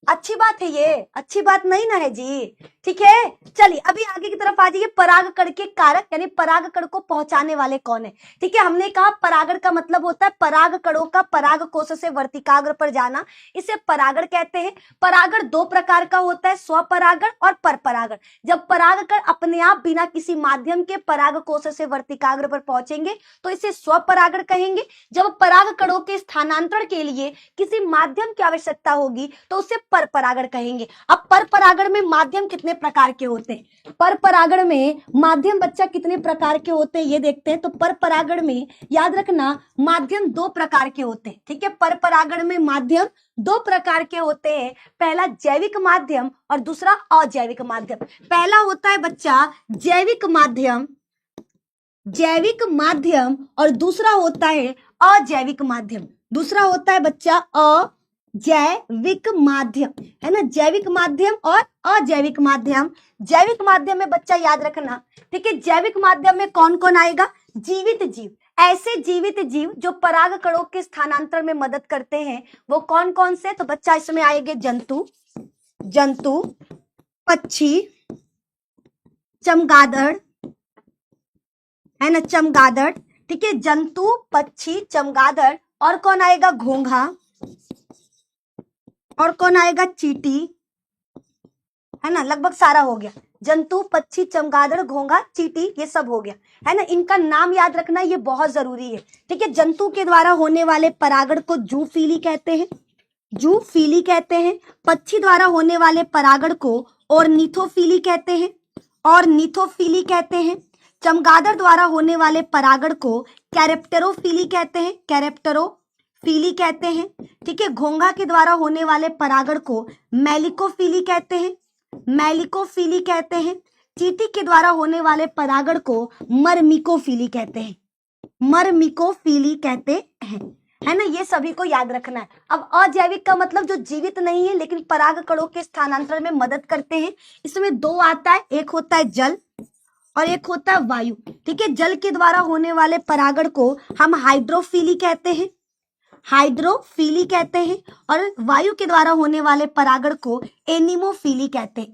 अच्छी बात है ये? अच्छी बात नहीं ना है जी। ठीक है, चलिए अभी आगे की तरफ आ जाइए। परागकण के कारक यानी परागकण को पहुंचाने वाले कौन है? ठीक है, हमने कहा परागण का मतलब होता है परागकणों का पराग कोश से वर्तिकाग्र पर जाना, इसे परागण कहते हैं। परागण दो प्रकार का होता है, स्वपरागण और परपरागण। जब परागकण अपने आप बिना किसी माध्यम के पराग कोश से वर्तिकाग्र पर पहुंचेंगे तो इसे स्वपरागण कहेंगे। जब परागकणों के स्थानांतरण के लिए किसी माध्यम की आवश्यकता होगी तो उसे परपरागण कहेंगे। अब परपरागण में माध्यम कितने प्रकार के होते हैं? परपरागण में माध्यम बच्चा कितने प्रकार के होते हैं ये देखते हैं। तो परपरागण में याद रखना माध्यम दो प्रकार के होते हैं। ठीक है, परपरागण में माध्यम दो प्रकार के होते हैं। पहला जैविक माध्यम और दूसरा अजैविक माध्यम। पहला होता है बच्चा जैविक माध्यम, जैविक माध्यम, और दूसरा होता है अजैविक माध्यम। दूसरा होता है बच्चा अजैविक माध्यम, है ना, जैविक माध्यम और अजैविक माध्यम। जैविक माध्यम में बच्चा याद रखना, ठीक है, जैविक माध्यम में कौन कौन आएगा? जीवित जीव, ऐसे जीवित जीव जो परागकणों के स्थानांतरण में मदद करते हैं, वो कौन कौन से? तो बच्चा इसमें आएंगे जंतु, जंतु, पक्षी, चमगादड़, है ना, चमगादड़। ठीक है, जंतु, पक्षी, चमगादड़, और कौन आएगा? घोंघा, और कौन आएगा? चींटी, है ना, लगभग सारा हो गया। जंतु, पक्षी, चमगादड़, घोंघा, चींटी, ये सब हो गया, है ना। इनका नाम याद रखना, ये बहुत जरूरी है। ठीक है, जंतु के द्वारा होने वाले परागण को जूफीली कहते हैं, जूफीली कहते हैं। पक्षी द्वारा होने वाले परागण को ऑर्निथोफीली कहते हैं, ऑर्निथोफीली कहते हैं। चमगादड़ द्वारा होने वाले परागण को कैरेप्टेरोफीली कहते हैं, कैरेप्टेरोफीली कहते हैं। ठीक है, घोंघा के द्वारा होने वाले परागण को मेलिकोफीली कहते हैं, मेलिकोफीली कहते हैं। चींटी के द्वारा होने वाले परागण को मर्मिकोफीली कहते हैं, मर्मिकोफीली कहते हैं, है ना। ये सभी को याद रखना है। अब अजैविक का मतलब जो जीवित नहीं है लेकिन परागकणों के स्थानांतरण में मदद करते हैं। इसमें दो आता है, एक होता है जल और एक होता है वायु। ठीक है, जल के द्वारा होने वाले परागण को हम हाइड्रोफीली कहते हैं, हाइड्रोफीली कहते हैं, और वायु के द्वारा होने वाले परागण को एनिमोफीली कहते हैं,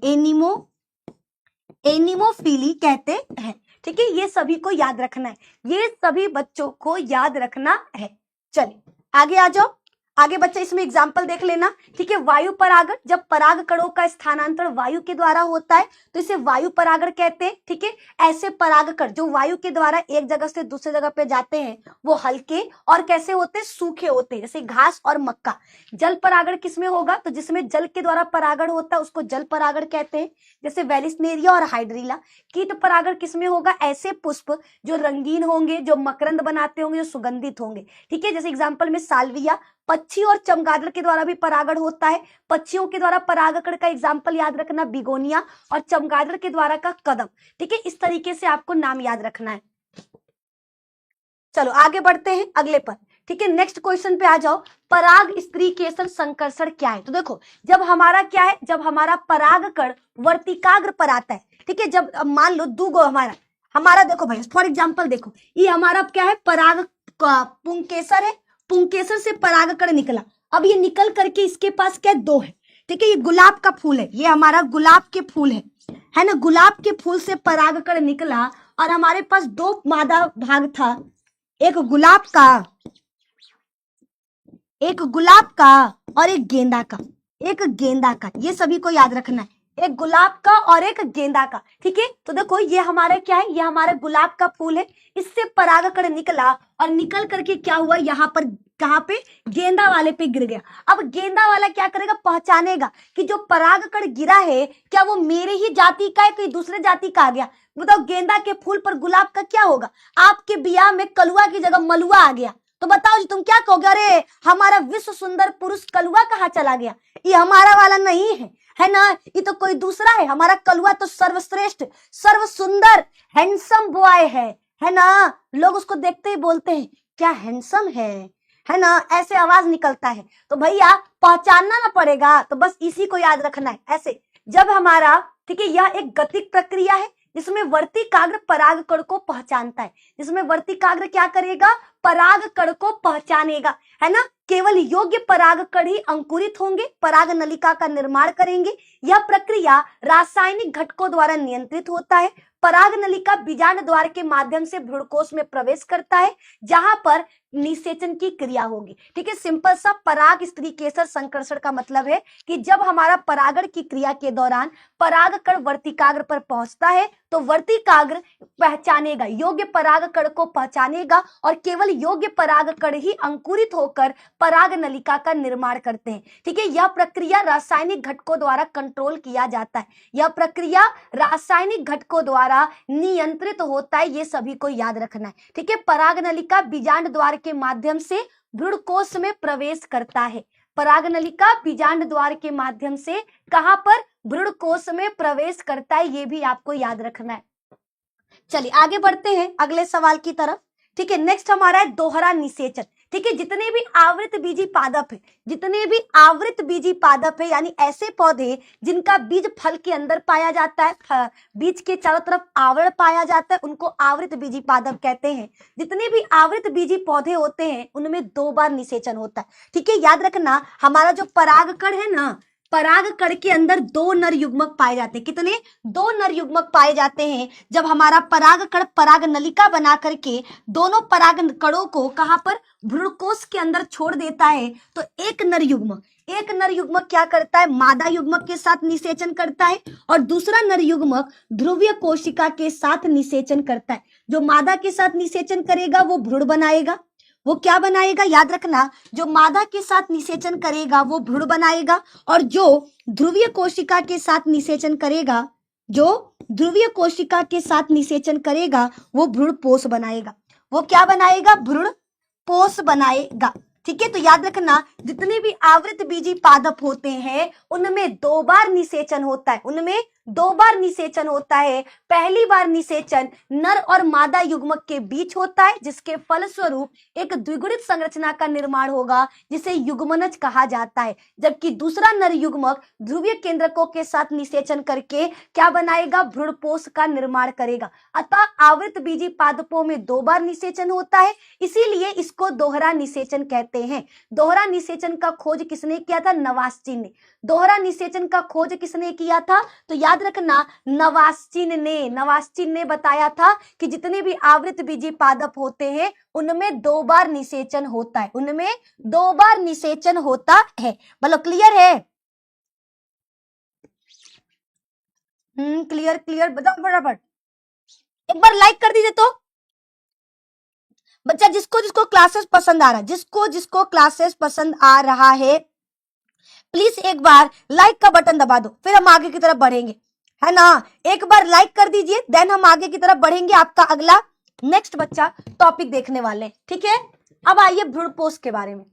एनिमोफीली कहते हैं। ठीक है, ये सभी को याद रखना है, ये सभी बच्चों को याद रखना है। चलिए आगे आ जाओ। आगे बच्चा इसमें एग्जाम्पल देख लेना। ठीक है, वायु परागण, जब परागकणों का स्थानांतरण वायु के द्वारा होता है तो इसे वायु परागण कहते हैं। ठीक है, ऐसे परागकण जो वायु के द्वारा एक जगह से दूसरे जगह पे जाते हैं वो हल्के और कैसे होते हैं? सूखे होते हैं, जैसे घास और मक्का। जल परागण किसमें होगा? तो जिसमें जल के द्वारा परागण होता है उसको जल परागण कहते हैं, जैसे वेलिस्नेरिया और हाइड्रीला। कीट परागण किसमें होगा? ऐसे पुष्प जो रंगीन होंगे, जो मकरंद बनाते होंगे, जो सुगंधित होंगे। ठीक है, जैसे एग्जाम्पल में साल्विया। पक्षी और चमगादड़ के द्वारा भी परागण होता है। पक्षियों के द्वारा परागकण का एग्जाम्पल याद रखना बिगोनिया, और चमगादड़ के द्वारा का कदम। ठीक है, इस तरीके से आपको नाम याद रखना है। चलो आगे बढ़ते हैं अगले पर। ठीक है, नेक्स्ट क्वेश्चन पे आ जाओ। पराग स्त्रीकेशन संकर्षण क्या है? तो देखो, जब हमारा क्या है, जब हमारा परागकण वर्तिकाग्र पर आता है। ठीक है, जब मान लो दूगो हमारा देखो भाई, फॉर एग्जाम्पल देखो, ये हमारा क्या है? पराग पुंकेसर है, पुंकेसर से परागकण निकला। अब ये निकल करके इसके पास क्या? दो है। ठीक है, ये गुलाब का फूल है, ये हमारा गुलाब के फूल है ना। गुलाब के फूल से परागकण निकला और हमारे पास दो मादा भाग था, एक गुलाब का और एक गेंदा का, एक गेंदा का। ये सभी को याद रखना है, एक गुलाब का और एक गेंदा का। ठीक है, तो देखो ये हमारा क्या है? ये हमारा गुलाब का फूल है, इससे परागकण निकला और निकल करके क्या हुआ? यहाँ पर कहाँ पे? गेंदा वाले पे गिर गया। अब गेंदा वाला क्या करेगा? पहचानेगा कि जो परागकण गिरा है क्या वो मेरे ही जाति का है, कोई दूसरे जाति का आ गया। बताओ, गेंदा के फूल पर गुलाब का क्या होगा? आपके बियाह में कलुआ की जगह मलुआ आ गया तो बताओ जी तुम क्या कहोगे? अरे हमारा विश्व सुंदर पुरुष कलुआ कहाँ चला गया? ये हमारा वाला नहीं है ना, ये तो कोई दूसरा है। हमारा कलुआ तो सर्वश्रेष्ठ, सर्व सुंदर, हैंडसम बॉय है ना। लोग उसको देखते ही बोलते हैं क्या हैंडसम है है ना, ऐसे आवाज निकलता है। तो भैया पहचानना ना पड़ेगा, तो बस इसी को याद रखना है। ऐसे जब हमारा, ठीक है, यह एक गतिक प्रक्रिया है जिसमें वर्तिकाग्र परागकण को पहचानता है, जिसमें वर्तिकाग्र क्या करेगा, परागकण को पहचानेगा, है ना। केवल योग्य परागकण ही अंकुरित होंगे, पराग नलिका का निर्माण करेंगे। यह प्रक्रिया रासायनिक घटकों द्वारा नियंत्रित होता है। पराग नलिका बीजांड द्वार के माध्यम से भ्रूणकोश में प्रवेश करता है, जहां पर निषेचन की क्रिया होगी। ठीक है, सिंपल सा पराग स्त्री केसर संकर्षण का मतलब है कि जब हमारा परागण की क्रिया के दौरान परागकण वर्तिकाग्र पर पहुंचता है तो वर्तिकाग्र पहचानेगा, योग्य परागकण को पहचानेगा और केवल योग्य परागकण ही अंकुरित होकर पराग नलिका का निर्माण करते हैं। ठीक है, यह प्रक्रिया रासायनिक घटकों द्वारा कंट्रोल किया जाता है, यह प्रक्रिया रासायनिक घटकों द्वारा नियंत्रित होता है, ये सभी को याद रखना है। ठीक है, पराग नलिका बीजांड द्वार के माध्यम से भ्रूणकोश में प्रवेश करता है। पराग नलिका बीजांड द्वार के माध्यम से कहां पर, भ्रूणकोश में प्रवेश करता है, ये भी आपको याद रखना है। चलिए आगे बढ़ते हैं अगले सवाल की तरफ। ठीक है, नेक्स्ट हमारा है दोहरा निषेचन। ठीक है, जितने भी आवृत बीजी पादप है, जितने भी आवृत बीजी पादप है, यानी ऐसे पौधे जिनका बीज फल के अंदर पाया जाता है, बीज के चारों तरफ आवरण पाया जाता है, उनको आवृत बीजी पादप कहते हैं। जितने भी आवृत बीजी पौधे होते हैं उनमें 2 बार निषेचन होता है। ठीक है, याद रखना, हमारा जो परागकण है ना, परागकण के अंदर 2 नर युग्मक पाए जाते हैं। कितने, 2 नर युग्मक पाए जाते हैं। जब हमारा परागकण पराग नलिका बना करके दोनों परागकणों को कहां पर, भ्रूणकोश के अंदर छोड़ देता है, तो एक नर युग्मक क्या करता है, मादा युग्मक के साथ निषेचन करता है और दूसरा नर युग्मक ध्रुवीय कोशिका के साथ निषेचन करता है। जो मादा के साथ निषेचन करेगा वो भ्रूण बनाएगा, वो क्या बनाएगा, याद रखना, जो मादा के साथ निषेचन करेगा वो भ्रूण बनाएगा और जो ध्रुवीय कोशिका के साथ निषेचन करेगा, जो ध्रुवीय कोशिका के साथ निषेचन करेगा वो भ्रूणपोष बनाएगा। वो क्या बनाएगा, भ्रूणपोष बनाएगा। ठीक है, तो याद रखना, जितने भी आवृत बीजी पादप होते हैं उनमें 2 बार निषेचन होता है, उनमें 2 बार निषेचन होता है। पहली बार निषेचन नर और मादा युग्मक के बीच होता है, जिसके फलस्वरूप एक द्विगुणित संरचना का निर्माण होगा जिसे युग्मनज कहा जाता है। जबकि दूसरा नर युग्मक ध्रुवीय केंद्रकों के साथ निषेचन करके क्या बनाएगा, भ्रूणपोष का निर्माण करेगा। अतः आवृत बीजी पादपों में 2 बार निषेचन होता है, इसीलिए इसको दोहरा निषेचन कहते हैं। दोहरा निषेचन का खोज किसने किया था, नवास्चिन ने। दोहरा निषेचन का खोज किसने किया था, तो याद रखना, नवास्चिन ने बताया था कि जितने भी आवृत बीजी पादप होते हैं उनमें 2 बार निषेचन होता है, उनमें 2 बार निषेचन होता है। बोलो क्लियर है, क्लियर बताओ फटाफट, एक बार लाइक कर दीजिए। तो बच्चा जिसको जिसको क्लासेस पसंद आ रहा है, जिसको जिसको क्लासेस पसंद आ रहा है, प्लीज एक बार लाइक का बटन दबा दो, फिर हम आगे की तरफ बढ़ेंगे, है ना। एक बार लाइक कर दीजिए, देन हम आगे की तरफ बढ़ेंगे। आपका अगला नेक्स्ट बच्चा टॉपिक देखने वाले हैं। ठीक है, अब आइए भ्रूणपोष के बारे में।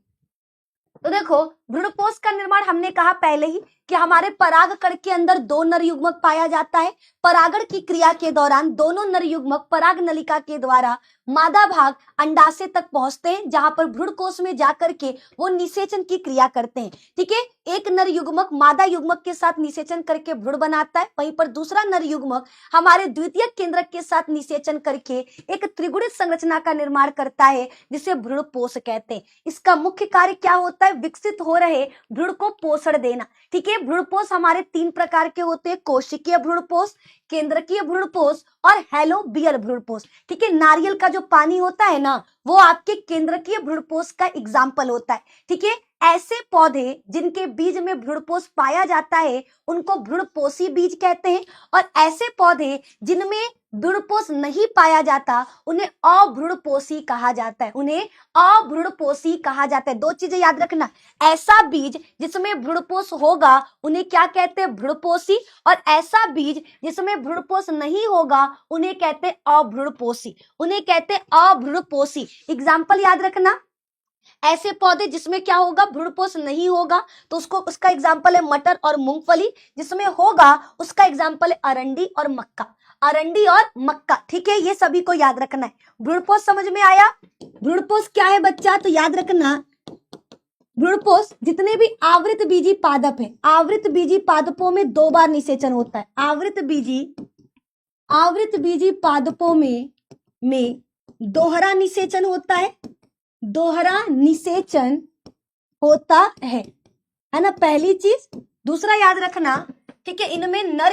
तो देखो, भ्रूणपोष का निर्माण हमने कहा पहले ही कि हमारे परागकण के अंदर 2 नर युग्मक पाया जाता है। परागण की क्रिया के दौरान दोनों नर युग्मक पराग नलिका के द्वारा मादा भाग अंडाशय तक पहुंचते हैं, जहां पर भ्रूणकोश में जाकर के वो निषेचन की क्रिया करते हैं। ठीक है, एक नर युग्मक मादा युग्मक के साथ निषेचन करके भ्रूण बनाता है, वहीं पर दूसरा नर युग्मक हमारे द्वितीय केंद्रक के साथ निषेचन करके एक त्रिगुणित संरचना का निर्माण करता है, जिसे भ्रूणपोष कहते हैं। इसका मुख्य कार्य क्या होता है, विकसित हो रहे भ्रूण को पोषण देना। ठीक है, भ्रूणपोष हमारे 3 प्रकार के होते हैं, कोशिकीय भ्रूणपोष, केंद्रकीय भ्रूणपोष और हेलोबियल भ्रूणपोष। ठीक है, नारियल का जो पानी होता है ना, वो आपके केंद्रकीय भ्रूणपोष का एग्जाम्पल होता है। ठीक है, ऐसे पौधे जिनके बीज में भ्रूणपोष पाया जाता है उनको भ्रूणपोषी बीज कहते हैं, और ऐसे पौधे जिनमें भ्रूणपोष नहीं पाया जाता उन्हें अभ्रूणपोषी कहा जाता है, उन्हें अभ्रूणपोषी कहा जाता है। 2 चीजें याद रखना, ऐसा बीज जिसमें भ्रूणपोष होगा उन्हें क्या कहते हैं, भ्रूणपोषी, और ऐसा बीज जिसमें भ्रूणपोष नहीं होगा उन्हें कहते हैं अभ्रूणपोषी, उन्हें कहते हैं अभ्रूणपोषी। एग्जाम्पल याद रखना, ऐसे पौधे जिसमें क्या होगा, भ्रूणपोष नहीं होगा, तो उसका एग्जाम्पल है मटर और मूंगफली। जिसमें होगा उसका एग्जाम्पल है अरंडी और मक्का। अरंडी और मक्का, ठीक है, ये सभी को याद रखना है। भ्रूणपोष समझ में आया? भ्रूणपोष क्या है बच्चा? तो याद रखना, भ्रूणपोष जितने भी आवृत बीजी पादप है, आवृत बीजी पादपों में 2 बार निषेचन होता है। आवृत बीजी पादपों में दोहरा निषेचन होता है, दोहरा निषेचन होता है ना, पहली चीज। दूसरा याद रखना, ठीक है, इनमें नर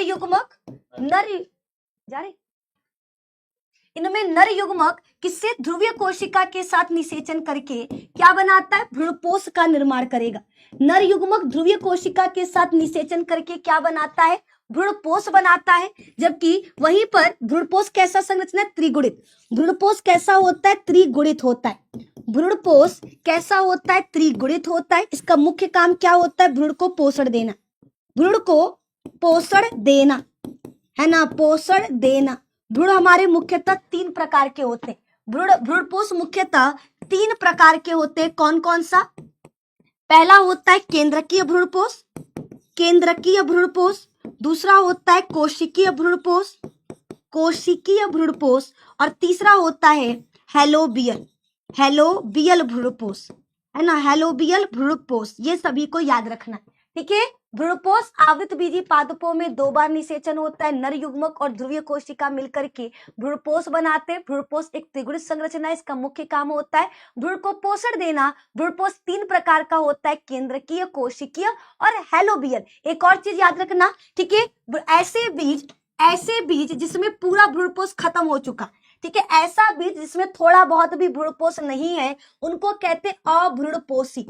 युग्मक किससे? ध्रुवीय कोशिका के साथ निषेचन करके क्या बनाता है? भ्रूणपोष का निर्माण करेगा। नर युग्मक ध्रुवीय कोशिका के साथ निषेचन करके क्या बनाता है? भ्रूणपोष बनाता है। जबकि वहीं पर भ्रूणपोष कैसा संरचना? त्रिगुणित। भ्रूणपोष कैसा होता है? त्रिगुणित होता है। भ्रूणपोष कैसा होता है? त्रिगुणित होता है। इसका मुख्य काम क्या होता है? भ्रूण को पोषण देना, भ्रूण को पोषण देना, है ना, पोषण देना। भ्रूण हमारे मुख्यतः 3 प्रकार के होते हैं। भ्रूणपोष मुख्यतः 3 प्रकार के होते हैं। कौन कौन सा? पहला होता है केंद्रकीय भ्रूणपोष, केंद्रकीय भ्रूणपोष। दूसरा होता है कोशिकीय भ्रूणपोष, कोशिकीय भ्रूणपोष। और तीसरा होता है हेलोबियल भ्रूणपोष, है ना, हेलोबियल भ्रूणपोष। ये सभी को याद रखना, ठीक है। भ्रूणपोष आवृत बीजी पादपों में 2 बार निषेचन होता है। नर युग्मक और ध्रुवीय कोशिका मिलकर के भ्रूणपोष बनाते हैं। भ्रूणपोष एक त्रिगुणित संरचना है। इसका मुख्य काम होता है भ्रूण को पोषण देना। भ्रूणपोष 3 प्रकार का होता है, केंद्रकीय, कोशिकीय और हेलोबियल। एक और चीज याद रखना, ठीक है, ऐसे बीज जिसमें पूरा भ्रूणपोष खत्म हो चुका, ठीक है, ऐसा बीज जिसमें थोड़ा बहुत भी भ्रूणपोष नहीं है, उनको कहते हैं अभ्रूणपोषी,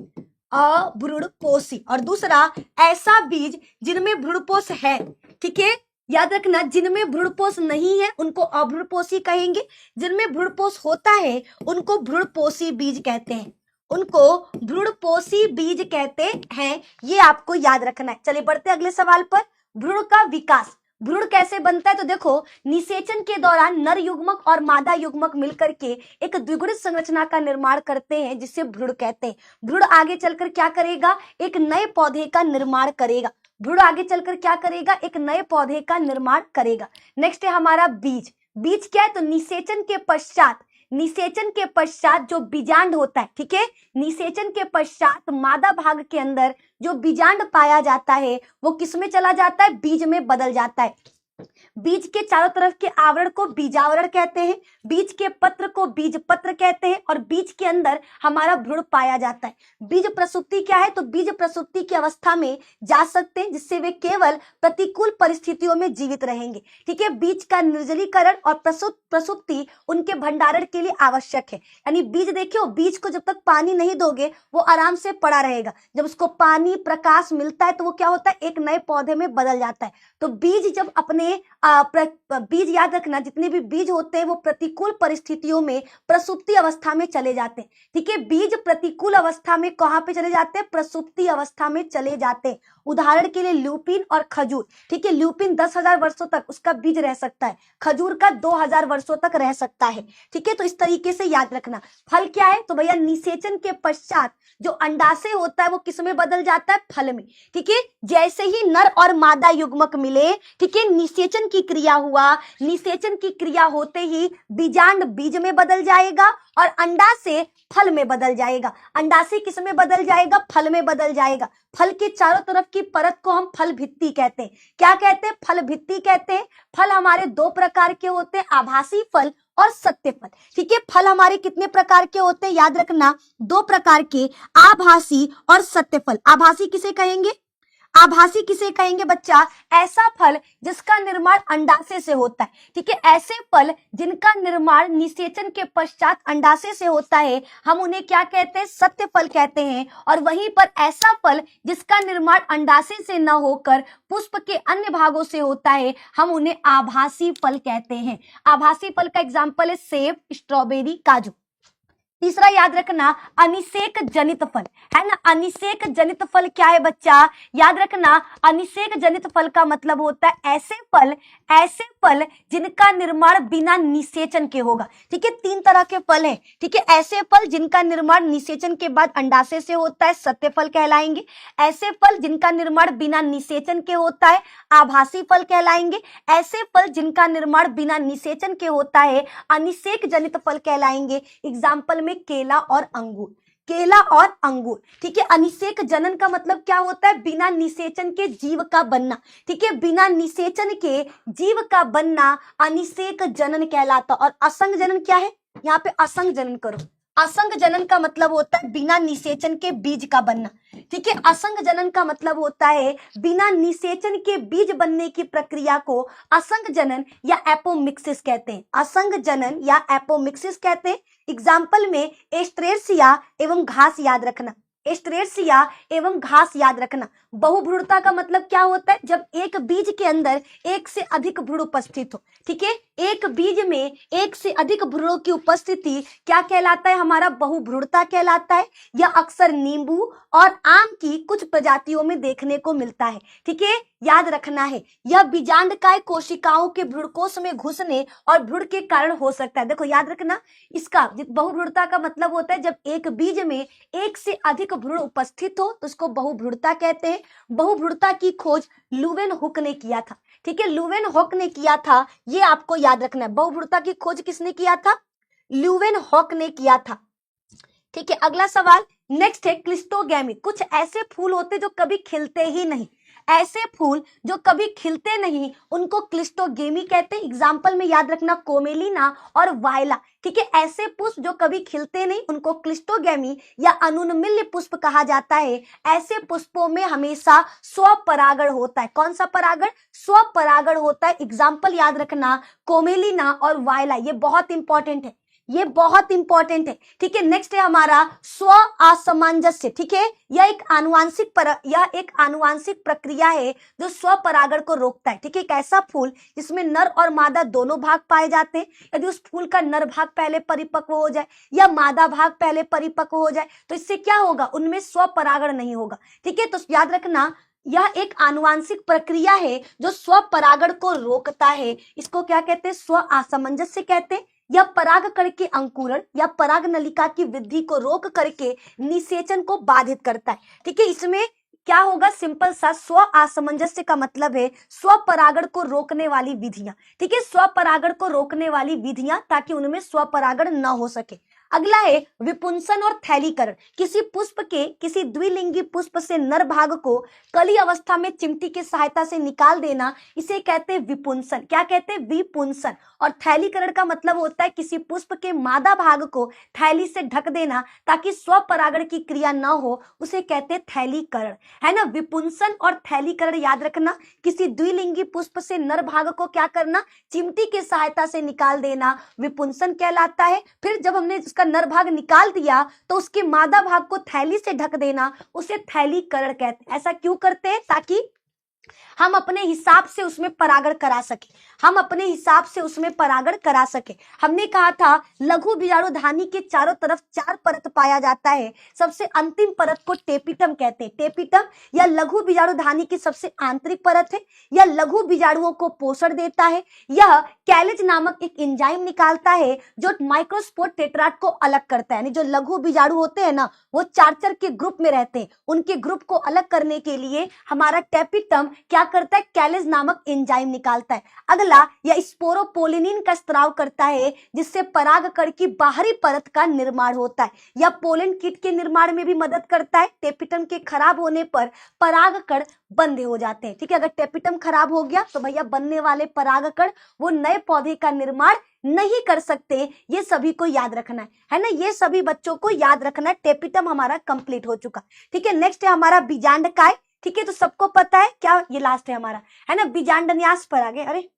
अभ्रूणपोषी। और दूसरा ऐसा बीज जिनमें भ्रूणपोष है, ठीक है, याद रखना, जिनमें भ्रूणपोष नहीं है उनको अभ्रूणपोषी कहेंगे, जिनमें भ्रूणपोष होता है उनको भ्रूणपोषी बीज कहते हैं, उनको भ्रूणपोषी बीज कहते हैं। ये आपको याद रखना है। चलिए बढ़ते हैं अगले सवाल पर। भ्रूण का विकास, भ्रूण कैसे बनता है? तो देखो, निषेचन के दौरान नर युग्मक और मादा युग्मक मिलकर के एक द्विगुणित संरचना का निर्माण करते हैं, जिसे भ्रूण कहते हैं। भ्रूण आगे चलकर क्या करेगा? एक नए पौधे का निर्माण करेगा। भ्रूण आगे चलकर क्या करेगा? एक नए पौधे का निर्माण करेगा। नेक्स्ट है हमारा बीज। बीज क्या है? तो निषेचन के पश्चात जो बीजांड होता है, ठीक है, निषेचन के पश्चात मादा भाग के अंदर जो बीजांड पाया जाता है वो किसमें चला जाता है? बीज में बदल जाता है। बीज के चारों तरफ के आवरण को बीजावरण कहते हैं, बीज के पत्र को बीज पत्र कहते हैं, और बीज के अंदर हमारा भ्रूण पाया जाता है। बीज प्रसुप्ति क्या है? तो बीज प्रसुप्ति की अवस्था में जा सकते हैं, जिससे वे केवल प्रतिकूल परिस्थितियों में जीवित रहेंगे, ठीक है। बीज का निर्जलीकरण और प्रसुप्ति उनके भंडारण के लिए आवश्यक है। यानी बीज देखियो, बीज को जब तक पानी नहीं दोगे वो आराम से पड़ा रहेगा, जब उसको पानी प्रकाश मिलता है तो वो क्या होता है? एक नए पौधे में बदल जाता है। तो बीज जब अपने बीज, याद रखना, जितने भी बीज होते हैं वो प्रतिकूल परिस्थितियों में प्रसुप्ति अवस्था में चले जाते हैं, ठीक है। बीज प्रतिकूल अवस्था में कहां पे चले जाते हैं? प्रसुप्ति अवस्था में चले जाते हैं। उदाहरण के लिए ल्यूपिन और खजूर, ठीक है, ल्यूपिन 10,000 वर्षों तक उसका बीज रह सकता है, खजूर का 2,000 वर्षों तक रह सकता है, ठीक है। तो इस तरीके से याद रखना। फल क्या है? तो भैया निषेचन के पश्चात जो अंडाशय होता है वो किसमें बदल जाता है? फल में, ठीक है। जैसे ही नर और मादा युग्मक मिले, ठीक है, निषेचन की क्रिया हुआ, निषेचन की क्रिया होते ही बीजांड बीज में बदल जाएगा और अंडाशय फल में बदल जाएगा। अंडाशय किस में बदल जाएगा? फल में बदल जाएगा। फल के चारों तरफ की परत को हम फल भित्ति कहते हैं। क्या कहते हैं? फल भित्ति कहते हैं। फल हमारे 2 प्रकार के होते हैं, आभासी फल और सत्य फल, ठीक है। फल हमारे कितने प्रकार के होते हैं? याद रखना, 2 प्रकार के, आभासी और सत्य फल। आभासी किसे कहेंगे? आभासी किसे कहेंगे बच्चा? ऐसा फल जिसका निर्माण अंडाशय से होता है, ठीक है। ऐसे फल जिनका निर्माण निषेचन के पश्चात अंडाशय से होता है, हम उन्हें क्या कहते हैं? सत्य फल कहते हैं। और वहीं पर ऐसा फल जिसका निर्माण अंडाशय से न होकर पुष्प के अन्य भागों से होता है, हम उन्हें आभासी फल कहते हैं। आभासी फल का एग्जाम्पल है सेब, स्ट्रॉबेरी, काजू। तीसरा याद रखना अनिषेक जनित फल, है ना। अनिषेक जनित फल क्या है बच्चा, याद रखना अनिषेक जनित फल का मतलब होता है ऐसे फल जिनका निर्माण बिना निषेचन के होगा। ठीक है, तीन तरह के फल हैं। ठीक है, ऐसे फल जिनका निर्माण निषेचन के बाद अंडाशय से होता है, सत्य फल कहलाएंगे। ऐसे फल जिनका निर्माण बिना निषेचन के होता है, आभासी फल कहलाएंगे। ऐसे फल जिनका निर्माण बिना निषेचन के होता है, अनिषेक जनित फल कहलाएंगे। एग्जाम्पल में केला और अंगूर, केला और अंगूर। ठीक है, अनिषेक जनन का मतलब क्या होता है, बिना निषेचन के जीव का बनना। ठीक है, बिना निषेचन के जीव का बनना अनिषेक जनन कहलाता। और असंग जनन क्या है, यहाँ पे असंग जनन करो। असंग जनन का मतलब होता है बिना निषेचन के बीज का बनना। ठीक है, असंग जनन का मतलब होता है बिना निषेचन के बीज बनने की प्रक्रिया को असंग जनन या एपोमिक्सिस कहते हैं। असंग जनन या एपोमिक्सिस कहते हैं। एग्जाम्पल में एस्ट्रेसिया एवं घास याद रखना, एस्ट्रेसिया एवं घास याद रखना। बहुभ्रूणता का मतलब क्या होता है, जब एक बीज के अंदर एक से अधिक भ्रूण उपस्थित हो। ठीक है, एक बीज में एक से अधिक भ्रूणों की उपस्थिति क्या कहलाता है, हमारा बहुभ्रूणता कहलाता है। यह अक्सर नींबू और आम की कुछ प्रजातियों में देखने को मिलता है। ठीक है, याद रखना है यह बीजांडकाय कोशिकाओं के भ्रूणकोश में घुसने और भ्रूण के कारण हो सकता है। देखो याद रखना, इसका बहुभ्रूणता का मतलब होता है जब एक बीज में एक से अधिक भ्रूण उपस्थित हो तो उसको बहुभ्रूणता कहते हैं। बहुभ्रूणता की खोज लुवेन हुक ने किया था। ठीक है, लुवेन हुक ने किया था, ये आपको याद रखना है। बहुभ्रूणता की खोज किसने किया था, लुवेन हुक ने किया था। ठीक है, अगला सवाल नेक्स्ट है क्लिस्टोगैमी। कुछ ऐसे फूल होते जो कभी खिलते ही नहीं, ऐसे फूल जो कभी खिलते नहीं उनको क्लिस्टोगेमी कहते हैं। एग्जाम्पल में याद रखना कोमेलिना और वायला। ठीक है, ऐसे पुष्प जो कभी खिलते नहीं उनको क्लिस्टोगैमी या अनुन्मिल्य पुष्प कहा जाता है। ऐसे पुष्पों में हमेशा स्वपरागण होता है। कौन सा परागण, स्वपरागण होता है। एग्जाम्पल याद रखना कोमेलिना और वायला, ये बहुत इंपॉर्टेंट है, ये बहुत इंपॉर्टेंट है। ठीक है, नेक्स्ट है हमारा स्व असामंजस्य। ठीक है, यह एक आनुवांशिक प्रक्रिया है जो स्वपरागण को रोकता है। ठीक है, एक ऐसा फूल जिसमें नर और मादा दोनों भाग पाए जाते हैं। यदि उस फूल का नर भाग पहले परिपक्व हो जाए या मादा भाग पहले परिपक्व हो जाए तो इससे क्या होगा, उनमें स्वपरागण नहीं होगा। ठीक है, तो याद रखना यह एक आनुवांशिक प्रक्रिया है जो स्वपरागण को रोकता है। इसको क्या कहते हैं, स्व असामंजस्य कहते हैं। यह परागकण के अंकुरण या पराग नलिका की वृद्धि को रोक करके निषेचन को बाधित करता है। ठीक है, इसमें क्या होगा, सिंपल सा स्व असामंजस्य का मतलब है स्वपरागण को रोकने वाली विधियां। ठीक है, स्वपरागण को रोकने वाली विधियां ताकि उनमें स्वपरागण न हो सके। अगला है विपुंसन और थैलीकरण। किसी पुष्प के किसी द्विलिंगी पुष्प से नर भाग को कली अवस्था में चिमटी की सहायता से निकाल देना, इसे कहते हैं विपुंसन। क्या कहते हैं, विपुंसन। और थैलीकरण का मतलब होता है किसी पुष्प के मादा भाग को थैली से ढक देना ताकि स्वपरागण की क्रिया न हो, उसे कहते हैं थैलीकरण, है ना। विपुंसन और थैलीकरण याद रखना, किसी द्विलिंगी पुष्प से नर भाग को क्या करना, चिमटी की सहायता से निकाल देना, विपुंसन कहलाता है। फिर जब हमने उसका नर भाग निकाल दिया तो उसके मादा भाग को थैली से ढक देना, उसे थैलीकरण कहते हैं। ऐसा क्यों करते हैं, ताकि हम अपने हिसाब से उसमें परागण करा सके, हम अपने हिसाब से उसमें परागण करा सके। हमने कहा था लघु बीजाणुधानी के चारों तरफ 4 परत पाया जाता है। सबसे अंतिम परत को टेपिटम कहते हैं। टेपिटम या लघु बीजाणुधानी की सबसे आंतरिक परत है। यह लघु बीजाणुओं को पोषण देता है। यह कैलेज नामक एक एंजाइम निकालता है जो माइक्रोस्पोर टेट्राड को अलग करता है। यानी जो लघु बीजाणु होते हैं ना, वो 4 के ग्रुप में रहते हैं, उनके ग्रुप को अलग करने के लिए हमारा टेपिटम क्या करता है, कैलेज नामक एंजाइम निकालता है। अगला यह स्पोरोपोलिनिन का स्त्राव करता है जिससे परागकण की बाहरी परत का निर्माण होता है। यह पोलन कीट के निर्माण में भी मदद करता है। टेपिटम के खराब होने पर परागकण बंद हो जाते हैं। ठीक है, अगर टेपिटम खराब हो गया तो भैया बनने वाले परागकण वो नए पौधे का निर्माण नहीं कर सकते। ये सभी को याद रखना है ना, ये सभी बच्चों को याद रखना है। टेपिटम हमारा कंप्लीट हो चुका। ठीक है, नेक्स्ट है हमारा बीजांडकाय। ठीक है, तो सबको पता है क्या, ये लास्ट है हमारा, है ना। बीजांडन्यास पर आगे, अरे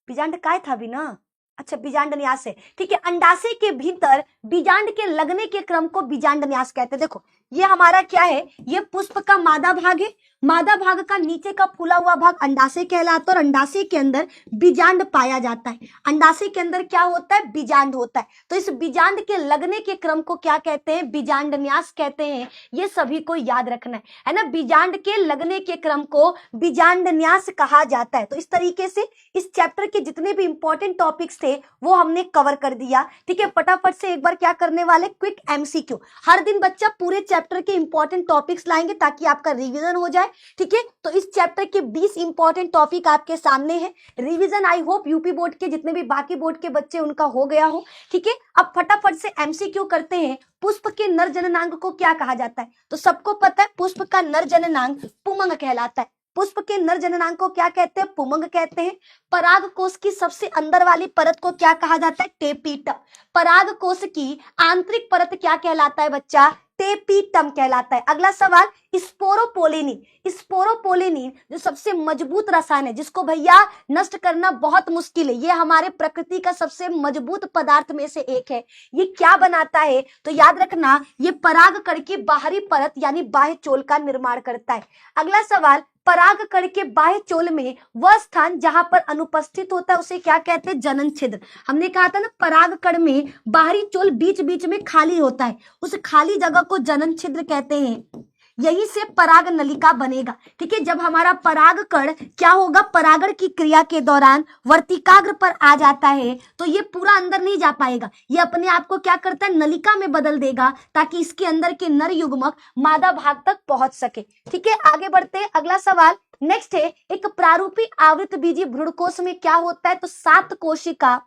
बीजांडकाय था भी ना, अच्छा बीजांडन्यास है। ठीक है, अंडाशय के भीतर बीजांड के लगने के क्रम को बीजांडन्यास कहते हैं। देखो ये हमारा क्या है, ये पुष्प का मादा भाग है। मादा भाग का नीचे का फूला हुआ भाग अंडाशय कहलाता है और अंडाशय के अंदर बीजांड पाया जाता है। अंडाशय के अंदर क्या होता है, बीजांड होता है। तो इस बीजांड के लगने के क्रम को क्या कहते हैं, बीजांडन्यास कहते हैं। ये सभी को याद रखना है ना, बीजांड के लगने के क्रम को बीजांडन्यास कहा जाता है। तो इस तरीके से इस चैप्टर के जितने भी इंपॉर्टेंट टॉपिक्स थे वो हमने कवर कर दिया। ठीक है, फटाफट से एक बार क्या करने वाले, क्विक एमसीक्यू। हर दिन बच्चा पूरे चैप्टर के इंपॉर्टेंट टॉपिक्स लाएंगे ताकि आपका रिवीजन हो जाए। ठीक है, तो इस चैप्टर के 20 इंपॉर्टेंट टॉपिक आपके सामने हैं। Revision I hope UP board के जितने भी बाकी बोर्ड के बच्चे उनका हो गया हो। ठीक है, अब फटाफट से एमसीक्यू करते हैं। पुष्प के नर जननांग को क्या कहा जाता है, तो सबको पता है पुष्प का नर जननांग पुमंग कहलाता है। पुष्प के नर जननांग को क्या कहते हैं, पुमंग कहते हैं। पराग कोश की सबसे अंदर वाली परत को क्या कहा जाता है, टेपीटम। पराग कोश की आंतरिक परत क्या कहलाता है बच्चा, टेपीटम कहलाता है। अगला सवाल, स्पोरोपोलिनिन। स्पोरोपोलिनिन जो सबसे मजबूत रसायन है, जिसको भैया नष्ट करना बहुत मुश्किल है, ये हमारे प्रकृति का सबसे मजबूत पदार्थ में से एक है। ये क्या बनाता है, तो याद रखना ये परागकण की बाहरी परत यानी बाह्य चोल का निर्माण करता है। अगला सवाल, परागकण के बाह्य चोल में वह स्थान जहां पर अनुपस्थित होता है उसे क्या कहते हैं, जनन छिद्र। हमने कहा था ना, परागकण में बाहरी चोल बीच बीच में खाली होता है, उस खाली जगह को जनन छिद्र कहते हैं। यही से पराग नलिका बनेगा। ठीक है, जब हमारा परागकण क्या होगा, परागण की क्रिया के दौरान वर्तिकाग्र पर आ जाता है तो ये पूरा अंदर नहीं जा पाएगा, ये अपने आप को क्या करता है, नलिका में बदल देगा ताकि इसके अंदर के नर युग्मक मादा भाग तक पहुंच सके। ठीक है, आगे बढ़ते हैं। अगला सवाल नेक्स्ट है, एक प्रारूपी आवृत बीजी भ्रूणकोश में क्या होता है, तो 7 कोशिका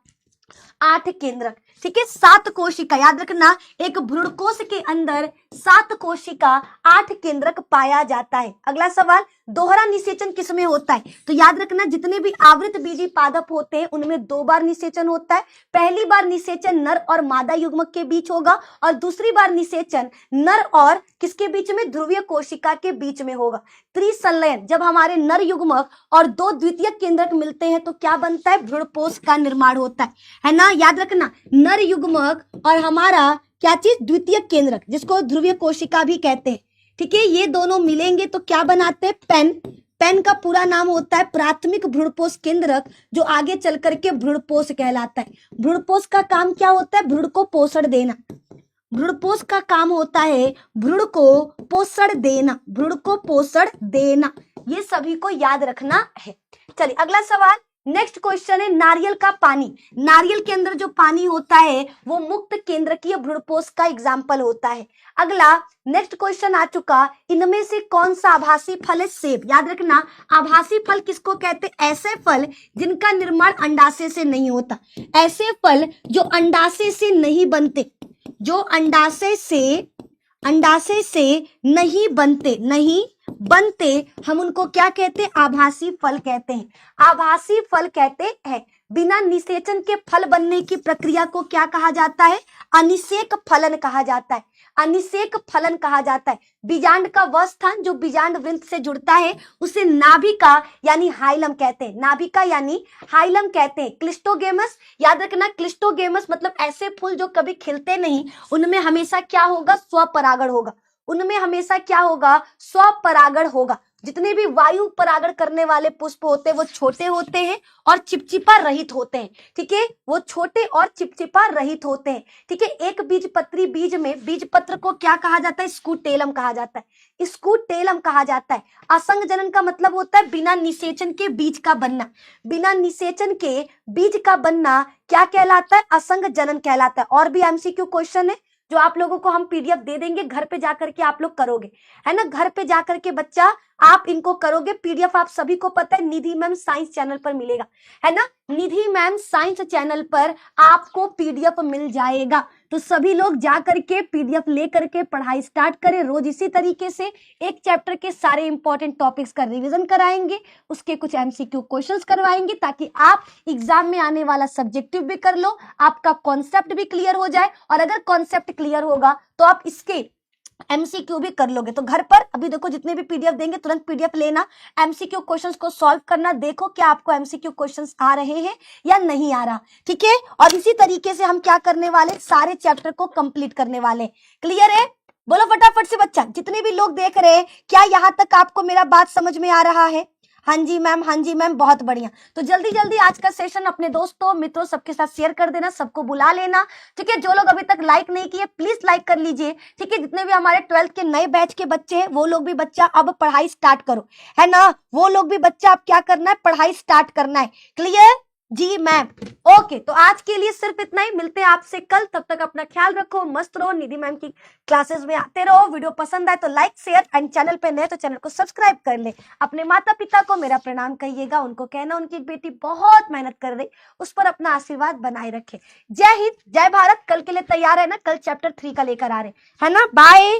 8 केंद्रक। ठीक है, 7 कोशिका, याद रखना एक भ्रूणकोश के अंदर 7 कोशिका 8 केंद्रक पाया जाता है। अगला सवाल, दोहरा निषेचन किसमें होता है, तो याद रखना जितने भी आवृत बीजी पादप होते हैं उनमें 2 बार निषेचन होता है। पहली बार निषेचन नर और मादा युग्मक के बीच होगा और दूसरी बार निषेचन नर और किसके बीच में, ध्रुवीय कोशिका के बीच में होगा। त्रिसंलयन, जब हमारे नर युग्मक और 2 द्वितीयक केंद्रक मिलते हैं तो क्या बनता है, भ्रूणपोष का निर्माण होता है ना। याद रखना नर युग्मक और हमारा क्या चीज, द्वितीयक केंद्रक, जिसको ध्रुवीय कोशिका भी कहते हैं। ठीक है, ये दोनों मिलेंगे तो क्या बनाते हैं, पेन। पेन का पूरा नाम होता है प्राथमिक भ्रूणपोष केंद्रक, जो आगे चल करके भ्रूणपोष कहलाता है। भ्रूणपोष का काम क्या होता है, भ्रूण को पोषण देना। भ्रूणपोष का काम होता है भ्रूण को पोषण देना, भ्रूण को पोषण देना। ये सभी को याद रखना है। चलिए अगला सवाल, नेक्स्ट क्वेश्चन है, नारियल का पानी। नारियल के अंदर जो पानी होता है वो मुक्त केंद्रकीय भ्रूणपोष का एग्जाम्पल होता है। अगला नेक्स्ट क्वेश्चन आ चुका, इनमें से कौन सा आभासी फल है, सेब। याद रखना आभासी फल किसको कहते हैं, ऐसे फल जिनका निर्माण अंडाशय से नहीं होता, ऐसे फल जो अंडाशय से नहीं बनते, जो अंडाशय से नहीं बनते, हम उनको क्या कहते हैं, आभासी फल कहते हैं। आभासी फल कहते हैं। बिना निषेचन के फल बनने की प्रक्रिया को क्या कहा जाता है, अनिषेक फलन कहा जाता है। अनिषेक फलन कहा जाता है। बीजांड का वह स्थान जो बीजांड वृंत से जुड़ता है उसे नाभिका यानी हाइलम कहते हैं। नाभिका यानी हाइलम कहते हैं। क्लिस्टोगेमस, याद रखना क्लिस्टोगेमस मतलब ऐसे फूल जो कभी खिलते नहीं, उनमें हमेशा क्या होगा, स्वपरागण होगा। उनमें हमेशा क्या होगा, स्वपरागण होगा। जितने भी वायु परागण करने वाले पुष्प होते हैं वो छोटे होते हैं और चिपचिपा रहित होते हैं। ठीक है, वो छोटे और चिपचिपा रहित होते हैं। ठीक है, एक बीजपत्री बीज में बीज पत्र को क्या कहा जाता है, स्कूटेलम कहा जाता है। स्कूटेलम कहा जाता है। असंग जनन का मतलब होता है बिना निषेचन के बीज का बनना। बिना निषेचन के बीज का बनना क्या कहलाता है, असंग जनन कहलाता है। और भी एमसीक्यू क्वेश्चन है जो आप लोगों को हम पीडीएफ दे देंगे, घर पे जाकर के आप लोग करोगे, है ना। घर पे जाकर के बच्चा आप इनको करोगे। पीडीएफ आप सभी को पता है निधि मैम साइंस चैनल पर मिलेगा, है ना। निधि मैम साइंस चैनल पर आपको पीडीएफ मिल जाएगा। तो सभी लोग जा करके पीडीएफ ले करके पढ़ाई स्टार्ट करें। रोज इसी तरीके से एक चैप्टर के सारे इंपॉर्टेंट टॉपिक्स का रिवीजन कराएंगे, उसके कुछ एमसीक्यू क्वेश्चंस करवाएंगे ताकि आप एग्जाम में आने वाला सब्जेक्टिव भी कर लो, आपका कॉन्सेप्ट भी क्लियर हो जाए। और अगर कॉन्सेप्ट क्लियर होगा तो आप इसके एमसीक्यू भी कर लोगे। तो घर पर अभी देखो जितने भी पीडीएफ देंगे तुरंत पीडीएफ लेना, एमसीक्यू क्वेश्चंस को सॉल्व करना, देखो क्या आपको एमसीक्यू क्वेश्चंस आ रहे हैं या नहीं आ रहा। ठीक है, और इसी तरीके से हम क्या करने वाले, सारे चैप्टर को कंप्लीट करने वाले। क्लियर है। बोलो फटाफट से बच्चा, जितने भी लोग देख रहे हैं, क्या यहाँ तक आपको मेरा बात समझ में आ रहा है? हाँ जी मैम, हाँ जी मैम, बहुत बढ़िया। तो जल्दी जल्दी आज का सेशन अपने दोस्तों मित्रों सबके साथ शेयर कर देना, सबको बुला लेना, ठीक है। जो लोग अभी तक लाइक नहीं किए प्लीज लाइक कर लीजिए, ठीक है। जितने भी हमारे 12th के नए बैच के बच्चे हैं वो लोग भी बच्चा अब पढ़ाई स्टार्ट करो, है ना। वो लोग भी बच्चा अब क्या करना है, पढ़ाई स्टार्ट करना है। क्लियर? जी मैम। ओके, तो आज के लिए सिर्फ इतना ही, मिलते हैं आपसे कल। तब तक अपना ख्याल रखो, मस्त रहो, निधि मैम की क्लासेस में आते रहो। वीडियो पसंद आए तो लाइक शेयर, एंड चैनल पे नए तो चैनल को सब्सक्राइब कर ले। अपने माता पिता को मेरा प्रणाम कहिएगा, उनको कहना उनकी बेटी बहुत मेहनत कर रही, उस पर अपना आशीर्वाद बनाए रखे। जय हिंद, जय भारत। कल के लिए तैयार है ना? कल चैप्टर 3 का लेकर आ रहे, है ना। बाय।